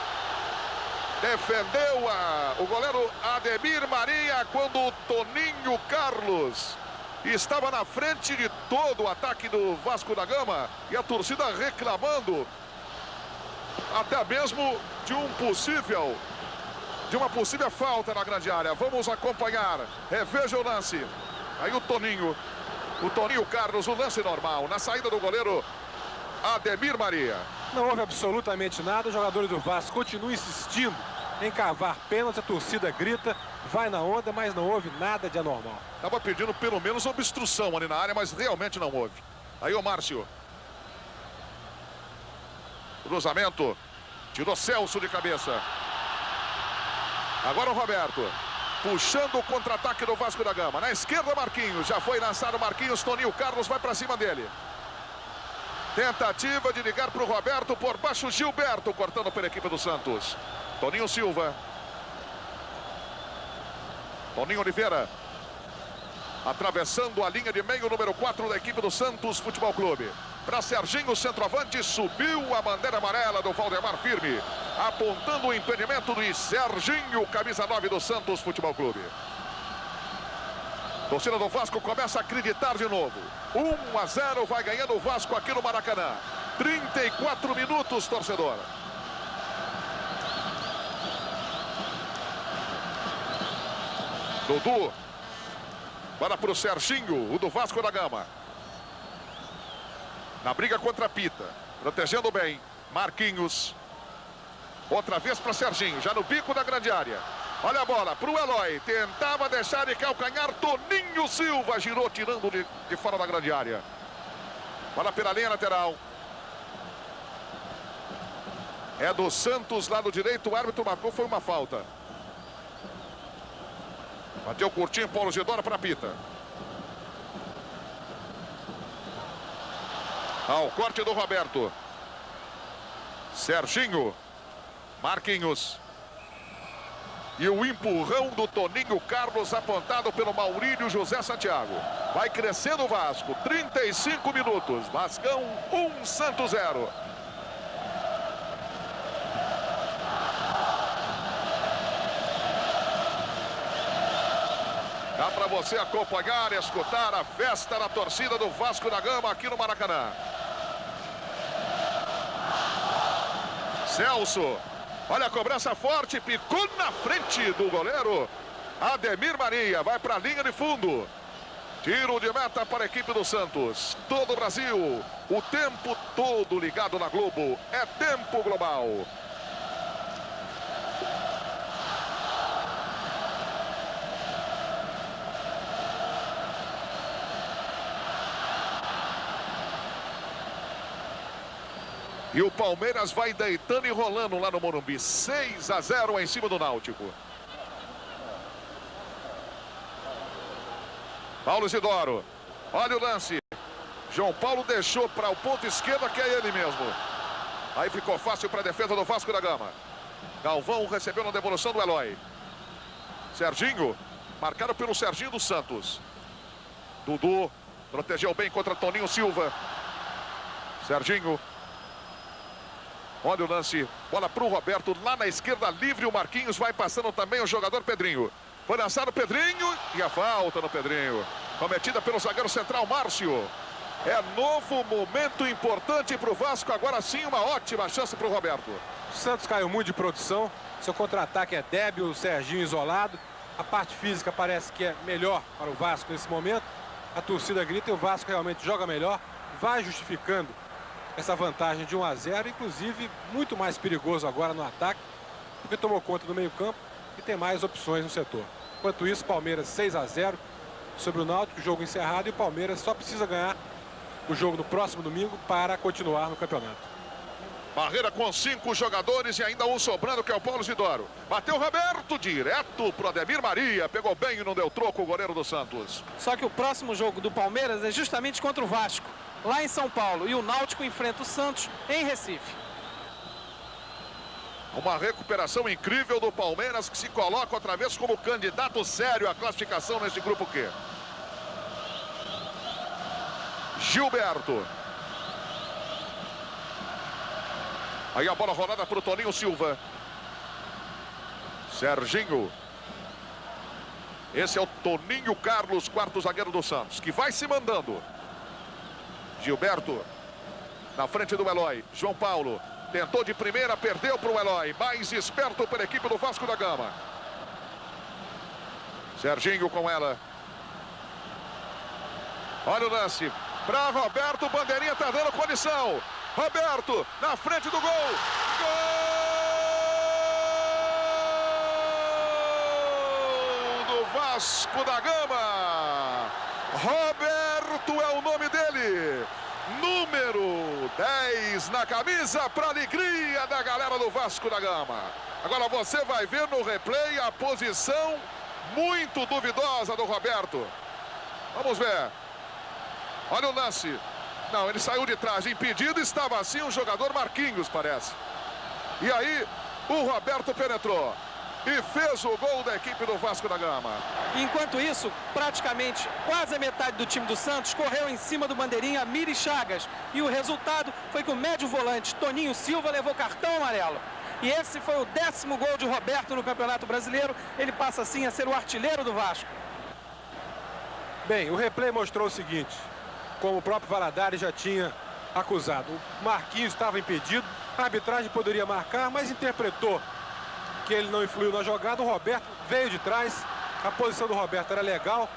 Defendeu o goleiro Ademir Maria quando o Toninho Carlos estava na frente de todo o ataque do Vasco da Gama. E a torcida reclamando até mesmo de uma possível falta na grande área. Vamos acompanhar. Reveja o lance. Aí o Toninho Carlos, o lance normal. Na saída do goleiro Ademir Maria. Não houve absolutamente nada. Os jogadores do Vasco continuam insistindo em cavar pênalti. A torcida grita, vai na onda, mas não houve nada de anormal. Estava pedindo pelo menos obstrução ali na área, mas realmente não houve. Aí o Márcio. Cruzamento. Tirou Celso de cabeça. Agora o Roberto. Puxando o contra-ataque do Vasco da Gama. Na esquerda, Marquinhos. Já foi lançado Marquinhos. Toninho Carlos vai para cima dele. Tentativa de ligar para o Roberto. Por baixo, Gilberto. Cortando pela equipe do Santos. Toninho Silva. Toninho Oliveira. Atravessando a linha de meio, número 4 da equipe do Santos Futebol Clube. Para Serginho, centroavante, subiu a bandeira amarela do Valdemar Firme, apontando o impedimento de Serginho, camisa 9 do Santos Futebol Clube. Torcida do Vasco começa a acreditar de novo. 1-0 vai ganhando o Vasco aqui no Maracanã. 34 minutos, torcedor. Dudu. Para para o Serginho, o do Vasco da Gama. Na briga contra a Pita. Protegendo bem. Marquinhos. Outra vez para Serginho. Já no bico da grande área. Olha a bola para o Eloy. Tentava deixar de calcanhar. Toninho Silva girou tirando de fora da grande área. Bola pela linha lateral. É do Santos, lado direito. O árbitro marcou, foi uma falta. Bateu curtinho, Paulo Zidoro para Pita. Ao corte do Roberto. Serginho. Marquinhos. E o empurrão do Toninho Carlos apontado pelo Maurílio José Santiago. Vai crescendo o Vasco. 35 minutos. Vascão 1, Santos 0. Dá para você acompanhar e escutar a festa da torcida do Vasco da Gama aqui no Maracanã. Celso. Olha a cobrança forte. Picou na frente do goleiro Ademir Maria. Vai para a linha de fundo. Tiro de meta para a equipe do Santos. Todo o Brasil. O tempo todo ligado na Globo. É tempo global. E o Palmeiras vai deitando e rolando lá no Morumbi. 6-0 em cima do Náutico. Paulo Isidoro. Olha o lance. João Paulo deixou para o ponto esquerdo, que é ele mesmo. Aí ficou fácil para a defesa do Vasco da Gama. Galvão recebeu na devolução do Eloy. Serginho. Marcado pelo Serginho dos Santos. Dudu. Protegeu bem contra Toninho Silva. Serginho. Olha o lance, bola para o Roberto, lá na esquerda, livre, o Marquinhos, vai passando também o jogador Pedrinho. Foi lançado o Pedrinho e a falta no Pedrinho. Cometida pelo zagueiro central, Márcio. É novo momento importante para o Vasco, agora sim uma ótima chance para o Roberto. O Santos caiu muito de produção, seu contra-ataque é débil, o Serginho isolado. A parte física parece que é melhor para o Vasco nesse momento. A torcida grita e o Vasco realmente joga melhor, vai justificando essa vantagem de 1-0, inclusive muito mais perigoso agora no ataque. porque tomou conta do meio-campo e tem mais opções no setor. Enquanto isso, Palmeiras 6-0 sobre o Náutico, jogo encerrado, e o Palmeiras só precisa ganhar o jogo no próximo domingo para continuar no campeonato. Barreira com 5 jogadores e ainda um sobrando, que é o Paulo Isidoro. Bateu o Roberto direto pro Ademir Maria. Pegou bem e não deu troco o goleiro do Santos. Só que o próximo jogo do Palmeiras é justamente contra o Vasco, lá em São Paulo. E o Náutico enfrenta o Santos em Recife. Uma recuperação incrível do Palmeiras, que se coloca outra vez como candidato sério à classificação nesse grupo Q. Gilberto. Aí a bola rolada para o Toninho Silva. Serginho. Esse é o Toninho Carlos, quarto zagueiro do Santos, que vai se mandando. Gilberto. Na frente do Eloy. João Paulo. Tentou de primeira, perdeu para o Eloy. Mais esperto pela equipe do Vasco da Gama. Serginho com ela. Olha o lance. Para Roberto, bandeirinha está dando condição. Roberto, na frente do gol. Gol do Vasco da Gama. Roberto é o nome dele. Número 10 na camisa, para alegria da galera do Vasco da Gama. Agora você vai ver no replay a posição muito duvidosa do Roberto. Vamos ver. Olha o lance. Não, ele saiu de trás, impedido, estava assim o jogador Marquinhos, parece. E aí, o Roberto penetrou e fez o gol da equipe do Vasco da Gama. Enquanto isso, praticamente quase a metade do time do Santos correu em cima do bandeirinha Miri Chagas. E o resultado foi que o médio volante Toninho Silva levou cartão amarelo. E esse foi o 10º gol de Roberto no Campeonato Brasileiro. Ele passa assim a ser o artilheiro do Vasco. Bem, o replay mostrou o seguinte: como o próprio Valadares já tinha acusado, o Marquinhos estava impedido, a arbitragem poderia marcar, mas interpretou que ele não influiu na jogada. O Roberto veio de trás, a posição do Roberto era legal.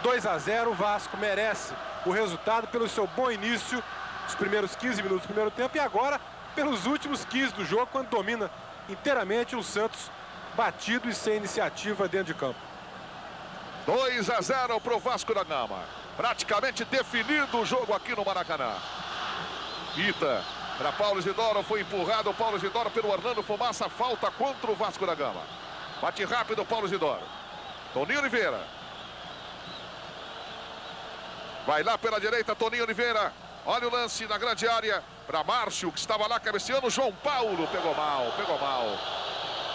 2-0, o Vasco merece o resultado pelo seu bom início, os primeiros 15 minutos do primeiro tempo, e agora pelos últimos 15 do jogo, quando domina inteiramente o Santos batido e sem iniciativa dentro de campo. 2-0 para o Vasco da Gama. Praticamente definido o jogo aqui no Maracanã. Pita para Paulo Isidoro, foi empurrado o Paulo Isidoro pelo Orlando Fumaça. Falta contra o Vasco da Gama. Bate rápido o Paulo Isidoro. Toninho Oliveira. Vai lá pela direita, Toninho Oliveira. Olha o lance na grande área para Márcio, que estava lá cabeceando. João Paulo pegou mal, pegou mal.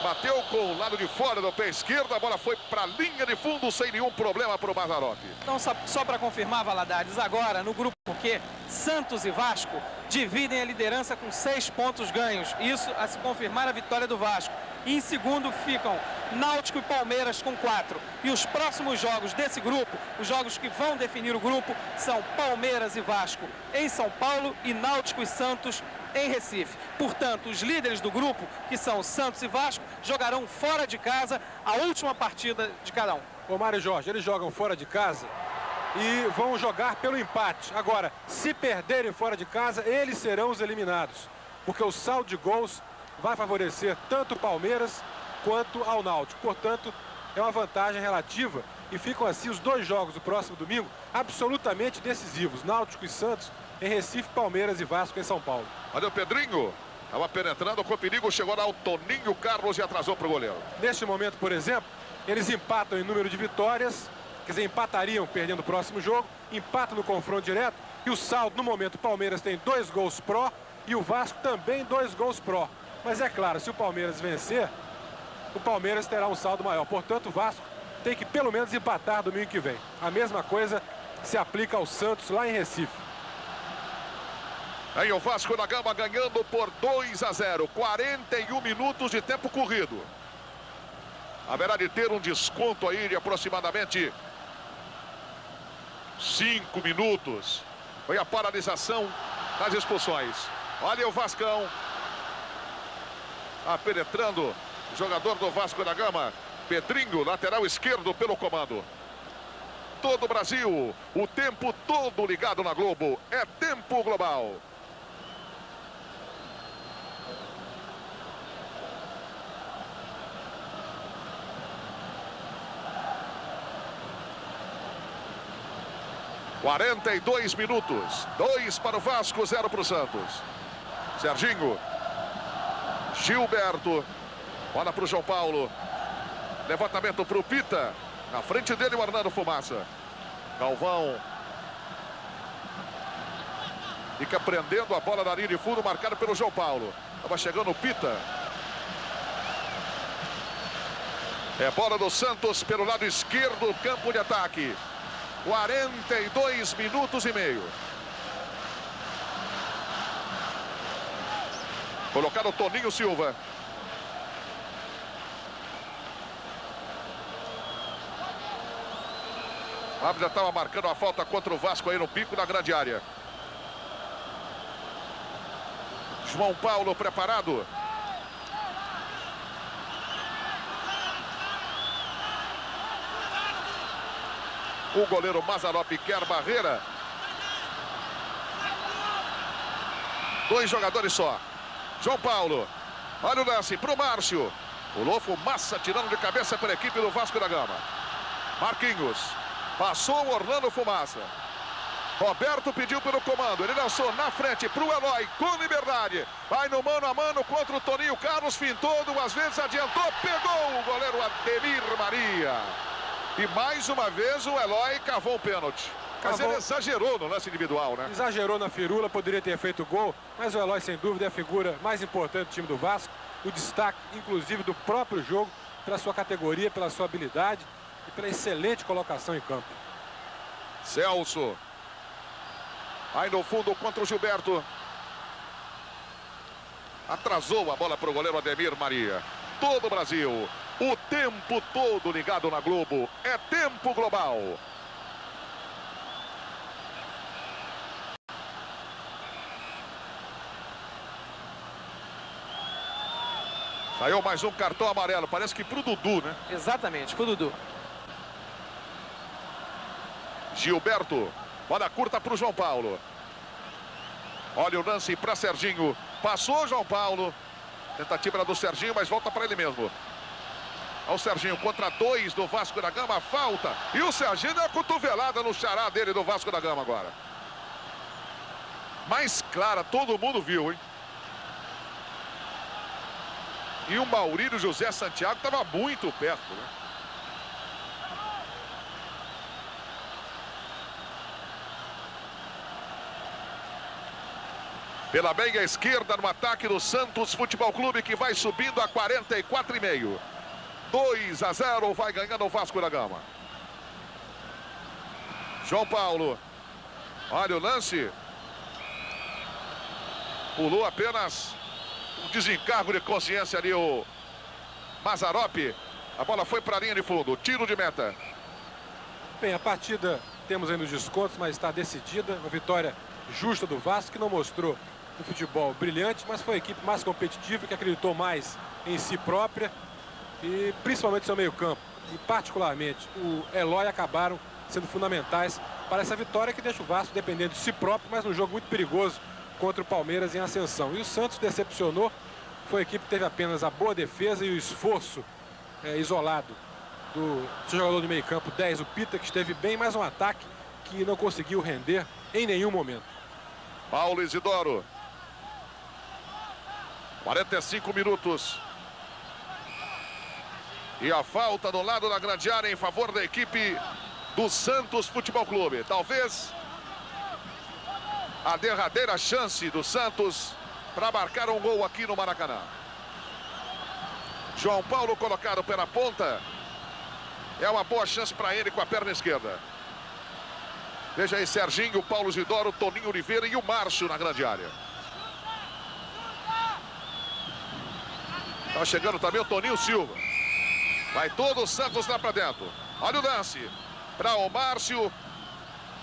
Bateu com o lado de fora do pé esquerdo, a bola foi para a linha de fundo sem nenhum problema para o Mazzaropi. Então, só para confirmar, Valadares, agora no grupo Q, Santos e Vasco dividem a liderança com 6 pontos ganhos. Isso a se confirmar a vitória do Vasco. E em segundo ficam Náutico e Palmeiras com 4. E os próximos jogos desse grupo, os jogos que vão definir o grupo, são Palmeiras e Vasco em São Paulo e Náutico e Santos em Recife. Portanto, os líderes do grupo, que são Santos e Vasco, jogarão fora de casa a última partida de cada um. Ô Mário Jorge, eles jogam fora de casa e vão jogar pelo empate. Agora, se perderem fora de casa, eles serão os eliminados, porque o saldo de gols vai favorecer tanto o Palmeiras quanto ao Náutico. Portanto, é uma vantagem relativa e ficam assim os 2 jogos do próximo domingo absolutamente decisivos. Náutico e Santos em Recife, Palmeiras e Vasco em São Paulo. Olha o Pedrinho, estava penetrando com perigo, chegou lá o Toninho Carlos e atrasou para o goleiro. Neste momento, por exemplo, eles empatam em número de vitórias, quer dizer, empatariam perdendo o próximo jogo, empatam no confronto direto, e o saldo no momento, o Palmeiras tem 2 gols pró e o Vasco também 2 gols pró. Mas é claro, se o Palmeiras vencer, o Palmeiras terá um saldo maior. Portanto, o Vasco tem que pelo menos empatar domingo que vem. A mesma coisa se aplica ao Santos lá em Recife. Aí o Vasco da Gama ganhando por 2-0. 41 minutos de tempo corrido. Haverá de ter um desconto aí de aproximadamente 5 minutos. Foi a paralisação das expulsões. Olha o Vascão. Penetrando o jogador do Vasco da Gama, Pedrinho, lateral esquerdo pelo comando. Todo o Brasil, o tempo todo ligado na Globo. É tempo global. 42 minutos. 2 para o Vasco, 0 para o Santos. Serginho. Gilberto. Bola para o João Paulo. Levantamento para o Pita. Na frente dele o Arnaldo Fumaça. Galvão. Fica prendendo a bola na linha de fundo, marcado pelo João Paulo. Estava chegando o Pita. É bola do Santos pelo lado esquerdo, campo de ataque. 42 minutos e meio. Colocado o Toninho Silva. O árbitro já estava marcando a falta contra o Vasco aí no bico da grande área. João Paulo preparado. O goleiro Mazzaropi quer barreira. 2 jogadores só. João Paulo. Olha o lance para o Márcio. Pulou Fumaça tirando de cabeça para a equipe do Vasco da Gama. Marquinhos. Passou o Orlando Fumaça. Roberto pediu pelo comando. Ele lançou na frente para o Eloy com liberdade. Vai no mano a mano contra o Toninho Carlos. Fintou 2 vezes, adiantou, pegou o goleiro Ademir Maria. E mais uma vez o Eloy cavou o pênalti. Mas ele exagerou no lance individual, né? Exagerou na firula, poderia ter feito gol. Mas o Eloy, sem dúvida, é a figura mais importante do time do Vasco. O destaque, inclusive, do próprio jogo, pela sua categoria, pela sua habilidade e pela excelente colocação em campo. Celso. Aí no fundo contra o Gilberto. Atrasou a bola para o goleiro Ademir Maria. Todo o Brasil, o tempo todo ligado na Globo. É tempo global. Saiu mais um cartão amarelo. Parece que pro Dudu, né? Exatamente, pro Dudu. Gilberto. Bola curta para o João Paulo. Olha o lance para Serginho. Passou o João Paulo. Tentativa do Serginho, mas volta para ele mesmo. Olha o Serginho contra 2 do Vasco da Gama. Falta. E o Serginho deu a cotovelada no xará dele do Vasco da Gama agora. Mais clara, todo mundo viu, hein? E o Maurílio José Santiago estava muito perto, né? Pela meia esquerda no ataque do Santos Futebol Clube, que vai subindo a 44,5. 2-0, vai ganhando o Vasco da Gama. João Paulo. Olha o lance. Pulou apenas um desencargo de consciência ali o Mazzaropi. A bola foi para a linha de fundo. Tiro de meta. Bem, a partida temos ainda os descontos, mas está decidida. Uma vitória justa do Vasco, que não mostrou um futebol brilhante, mas foi a equipe mais competitiva, que acreditou mais em si própria e principalmente seu meio-campo. E particularmente o Eloy acabaram sendo fundamentais para essa vitória, que deixa o Vasco dependendo de si próprio, mas num jogo muito perigoso contra o Palmeiras em ascensão. E o Santos decepcionou. Foi a equipe que teve apenas a boa defesa e o esforço isolado do seu jogador de meio-campo 10, o Pita, que esteve bem, mas um ataque que não conseguiu render em nenhum momento. Paulo Isidoro. 45 minutos. E a falta do lado da grande área em favor da equipe do Santos Futebol Clube. Talvez a derradeira chance do Santos para marcar um gol aqui no Maracanã. João Paulo colocado pela ponta. É uma boa chance para ele com a perna esquerda. Veja aí Serginho, Paulo Isidoro, Toninho Oliveira e o Márcio na grande área. Tá chegando também o Toninho Silva. Vai todo o Santos lá para dentro. Olha o lance para o Márcio.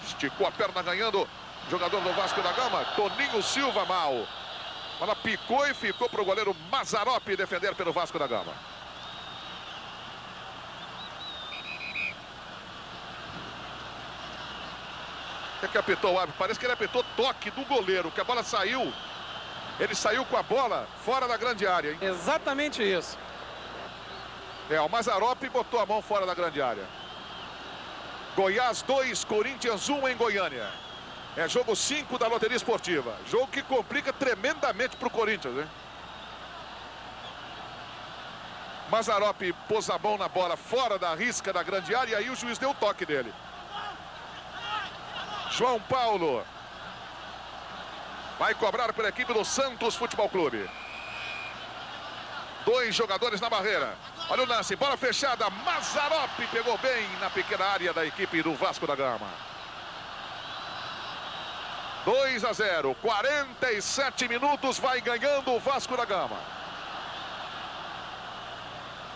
Esticou a perna ganhando o jogador do Vasco da Gama. Toninho Silva mal. Ela picou e ficou para o goleiro Mazzaropi defender pelo Vasco da Gama. O que apitou o árbitro? Parece que ele apitou toque do goleiro, que a bola saiu. Ele saiu com a bola fora da grande área, hein? Exatamente isso. O Mazzaropi botou a mão fora da grande área. Goiás 2, Corinthians 1 em Goiânia. É jogo 5 da loteria esportiva. Jogo que complica tremendamente para o Corinthians, hein? Mazzaropi pôs a mão na bola fora da risca da grande área e aí o juiz deu o toque dele. João Paulo vai cobrar pela equipe do Santos Futebol Clube. 2 jogadores na barreira. Olha o lance, bola fechada. Mazzaropi pegou bem na pequena área da equipe do Vasco da Gama. 2-0, 47 minutos, vai ganhando o Vasco da Gama.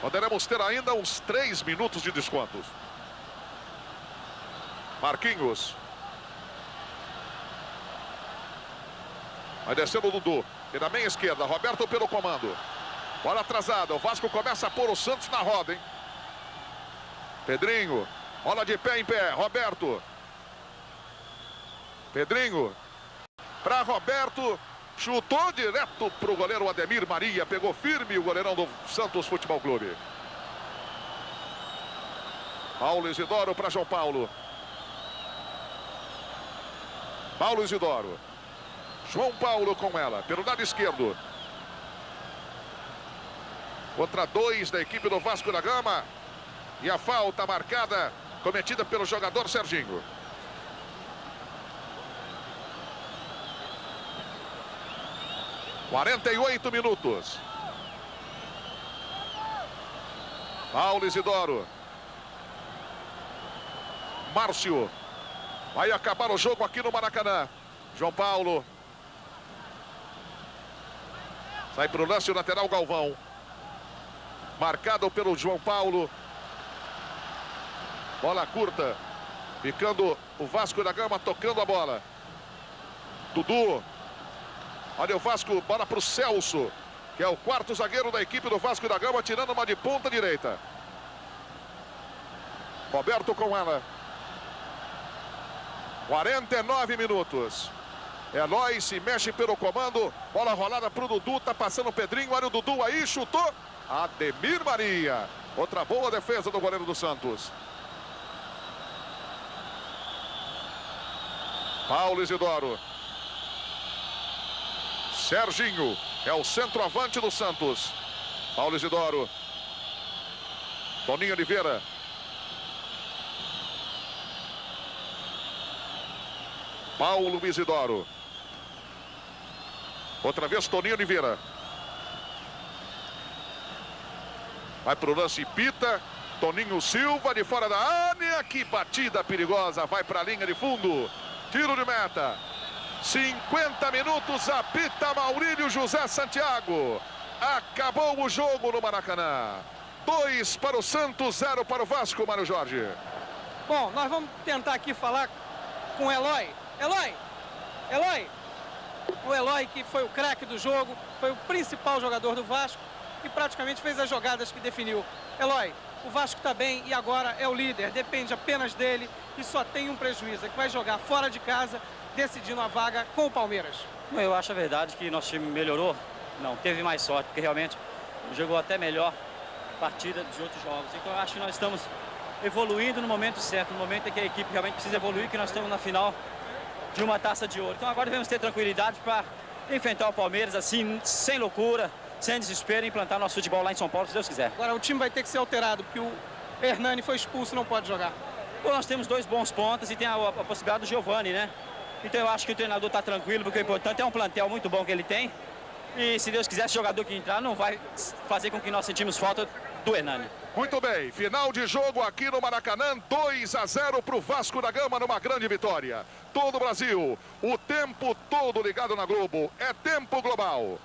Poderemos ter ainda uns 3 minutos de descontos. Marquinhos. Vai descendo o Dudu. E na meia esquerda, Roberto pelo comando. Bola atrasada, o Vasco começa a pôr o Santos na roda, hein? Pedrinho, bola de pé em pé, Roberto. Pedrinho, para Roberto, chutou direto para o goleiro Ademir Maria, pegou firme o goleirão do Santos Futebol Clube. Paulo Isidoro para João Paulo. Paulo Isidoro. João Paulo com ela, pelo lado esquerdo. Contra 2 da equipe do Vasco da Gama. E a falta marcada, cometida pelo jogador Serginho. (48 minutos). Paulo Isidoro. Márcio. Vai acabar o jogo aqui no Maracanã. João Paulo. Sai para o lance o lateral Galvão. Marcado pelo João Paulo. Bola curta. Ficando o Vasco da Gama tocando a bola. Dudu. Olha o Vasco, bola para o Celso, que é o 4º zagueiro da equipe do Vasco da Gama, tirando uma de ponta direita. Roberto com ela. 49 minutos. Eloy se mexe pelo comando. Bola rolada para o Dudu, tá passando o Pedrinho. Olha o Dudu aí, chutou. Ademir Maria. Outra boa defesa do goleiro do Santos. Paulo Isidoro. Serginho é o centroavante do Santos. Paulo Isidoro. Toninho Oliveira. Paulo Isidoro. Outra vez Toninho Oliveira. Vai para o lance, pita. Toninho Silva de fora da área. Que batida perigosa. Vai para a linha de fundo. Tiro de meta. 50 minutos, apita Maurílio José Santiago. Acabou o jogo no Maracanã. 2 para o Santos, 0 para o Vasco, Mário Jorge. Bom, nós vamos tentar aqui falar com o Eloy. Eloy. O Eloy, que foi o craque do jogo, foi o principal jogador do Vasco e praticamente fez as jogadas que definiu. Eloy, o Vasco está bem e agora é o líder. Depende apenas dele e só tem um prejuízo, é que vai jogar fora de casa, decidindo a vaga com o Palmeiras. Eu acho a verdade que nosso time melhorou. Não, teve mais sorte, porque realmente jogou até melhor partida dos outros jogos. Então eu acho que nós estamos evoluindo no momento certo, no momento em que a equipe realmente precisa evoluir, que nós estamos na final de uma taça de ouro. Então agora devemos ter tranquilidade para enfrentar o Palmeiras assim, sem loucura, sem desespero, e implantar nosso futebol lá em São Paulo, se Deus quiser. Agora o time vai ter que ser alterado, porque o Hernani foi expulso e não pode jogar. Bom, nós temos 2 bons pontas e tem a possibilidade do Giovani, né? Então eu acho que o treinador está tranquilo, porque o importante é um plantel muito bom que ele tem. E se Deus quiser, esse jogador que entrar não vai fazer com que nós sentimos falta do Hernani. Muito bem, final de jogo aqui no Maracanã, 2-0 para o Vasco da Gama numa grande vitória. Todo o Brasil, o tempo todo ligado na Globo, é tempo global.